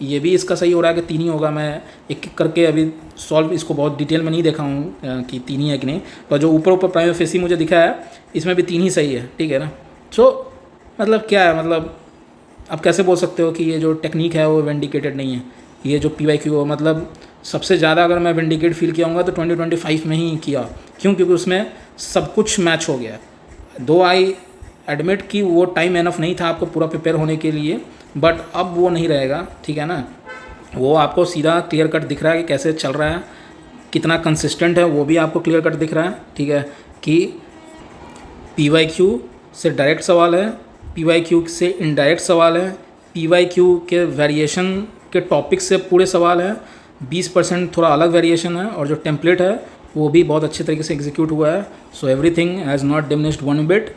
ये भी इसका सही हो रहा है कि 3 ही होगा। मैं एक एक करके अभी सॉल्व इसको बहुत डिटेल में नहीं देखा हूँ कि 3 ही है कि नहीं, पर जो ऊपर ऊपर प्राइम फेसी मुझे दिखा है इसमें भी 3 ही सही है, ठीक है ना। सो मतलब क्या है, मतलब आप कैसे बोल सकते हो कि ये जो टेक्निक है वो विंडिकेटेड नहीं है? ये जो PYQ हो, मतलब सबसे ज़्यादा अगर मैं विंडिकेट फील किया हूँ तो 2025 में ही किया। क्यों? क्योंकि उसमें सब कुछ मैच हो गया। दो आई एडमिट कि वो टाइम एनफ नहीं था आपको पूरा प्रिपेयर होने के लिए, बट अब वो नहीं रहेगा, ठीक है ना। वो आपको सीधा क्लियर कट दिख रहा है कि कैसे चल रहा है, कितना कंसिस्टेंट है वो भी आपको क्लियर कट दिख रहा है, ठीक है। कि PYQ से डायरेक्ट सवाल है, PYQ से इनडायरेक्ट सवाल है, PYQ के वेरिएशन के टॉपिक से पूरे सवाल है, 20% थोड़ा अलग वेरिएशन है, और जो टेम्पलेट है वो भी बहुत अच्छे तरीके से एग्जीक्यूट हुआ है। So everything has not diminished one bit.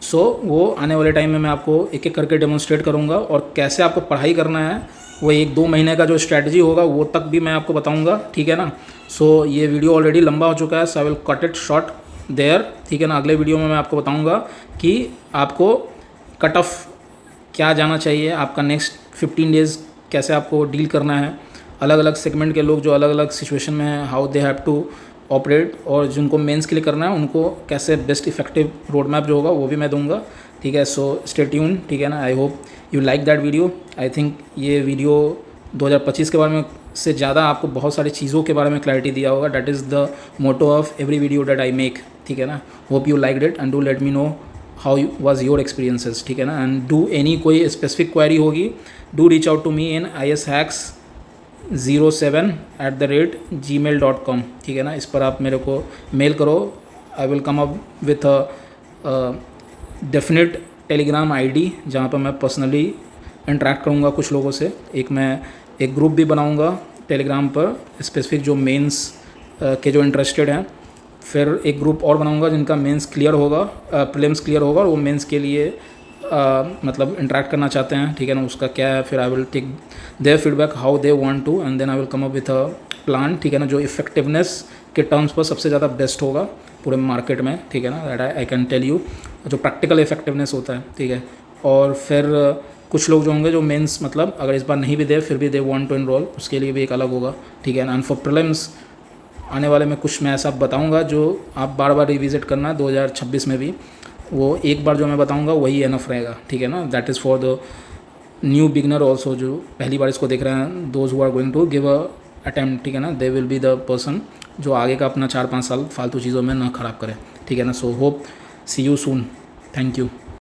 So वो आने वाले टाइम में मैं आपको एक एक करके डेमोन्स्ट्रेट करूँगा, और कैसे आपको पढ़ाई करना है वो 1-2 महीने का जो स्ट्रैटेजी होगा वो तक भी मैं आपको बताऊँगा, ठीक है ना। सो ये वीडियो ऑलरेडी लंबा हो चुका है, so I will cut it short there, ठीक है ना। अगले वीडियो में मैं आपको बताऊँगा कि आपको कट ऑफ क्या जाना चाहिए, आपका नेक्स्ट 15 डेज़ कैसे आपको डील करना है। अलग अलग सेगमेंट के लोग जो अलग अलग सिचुएशन में हैं, how they have to operate, और जिनको मेंस के लिए करना है उनको कैसे बेस्ट इफेक्टिव रोड मैप जो होगा वो भी मैं दूंगा, ठीक है। सो स्टे ट्यून, ठीक है ना। I hope you like that video. I think ये वीडियो 2025 के बारे में से ज़्यादा आपको बहुत सारी चीज़ों के बारे में क्लैरिटी दिया होगा। That is the motto of every video that I make, ठीक है ना। Hope you like it and do let me know how was your experiences, ठीक है ना। एंड डू एनी कोई स्पेसिफिक क्वेरी होगी, do reach out to me in ishacks07@gmail.com, ठीक है ना। इस पर आप मेरे को मेल करो। आई will come up with a definite Telegram ID जहाँ पर मैं पर्सनली इंटरेक्ट करूँगा कुछ लोगों से। मैं एक ग्रुप भी बनाऊँगा टेलीग्राम पर स्पेसिफिक जो मेंस के जो इंटरेस्टेड हैं। फिर एक ग्रुप और बनाऊँगा जिनका मेंस क्लियर होगा, प्रीलिम्स क्लियर होगा, और वो मेंस के लिए मतलब इंटरेक्ट करना चाहते हैं, ठीक है ना। उसका क्या है, फिर I will take their feedback how they want to, and then I will come up with a plan, ठीक है ना, जो इफेक्टिवनेस के टर्म्स पर सबसे ज़्यादा बेस्ट होगा पूरे मार्केट में, ठीक है ना। That I can tell you, जो प्रैक्टिकल इफेक्टिवनेस होता है, ठीक है। और फिर कुछ लोग जो होंगे जो मेंस मतलब अगर इस बार नहीं भी दे फिर भी दे वांट टू एनरोल, उसके लिए भी एक अलग होगा, ठीक है ना। एंड फॉर प्रीलिम्स आने वाले में कुछ मैं ऐसा बताऊंगा जो आप बार बार रिविजिट करना 2026 में भी, वो एक बार जो मैं बताऊंगा वही एनफ रहेगा, ठीक है ना। That is for the new beginner also, जो पहली बार इसको देख रहे हैं, those who are going to give a attempt, ठीक है ना। They will be the person जो आगे का अपना 4-5 साल फालतू चीज़ों में ना ख़राब करे, ठीक है ना। So hope see you soon, thank you.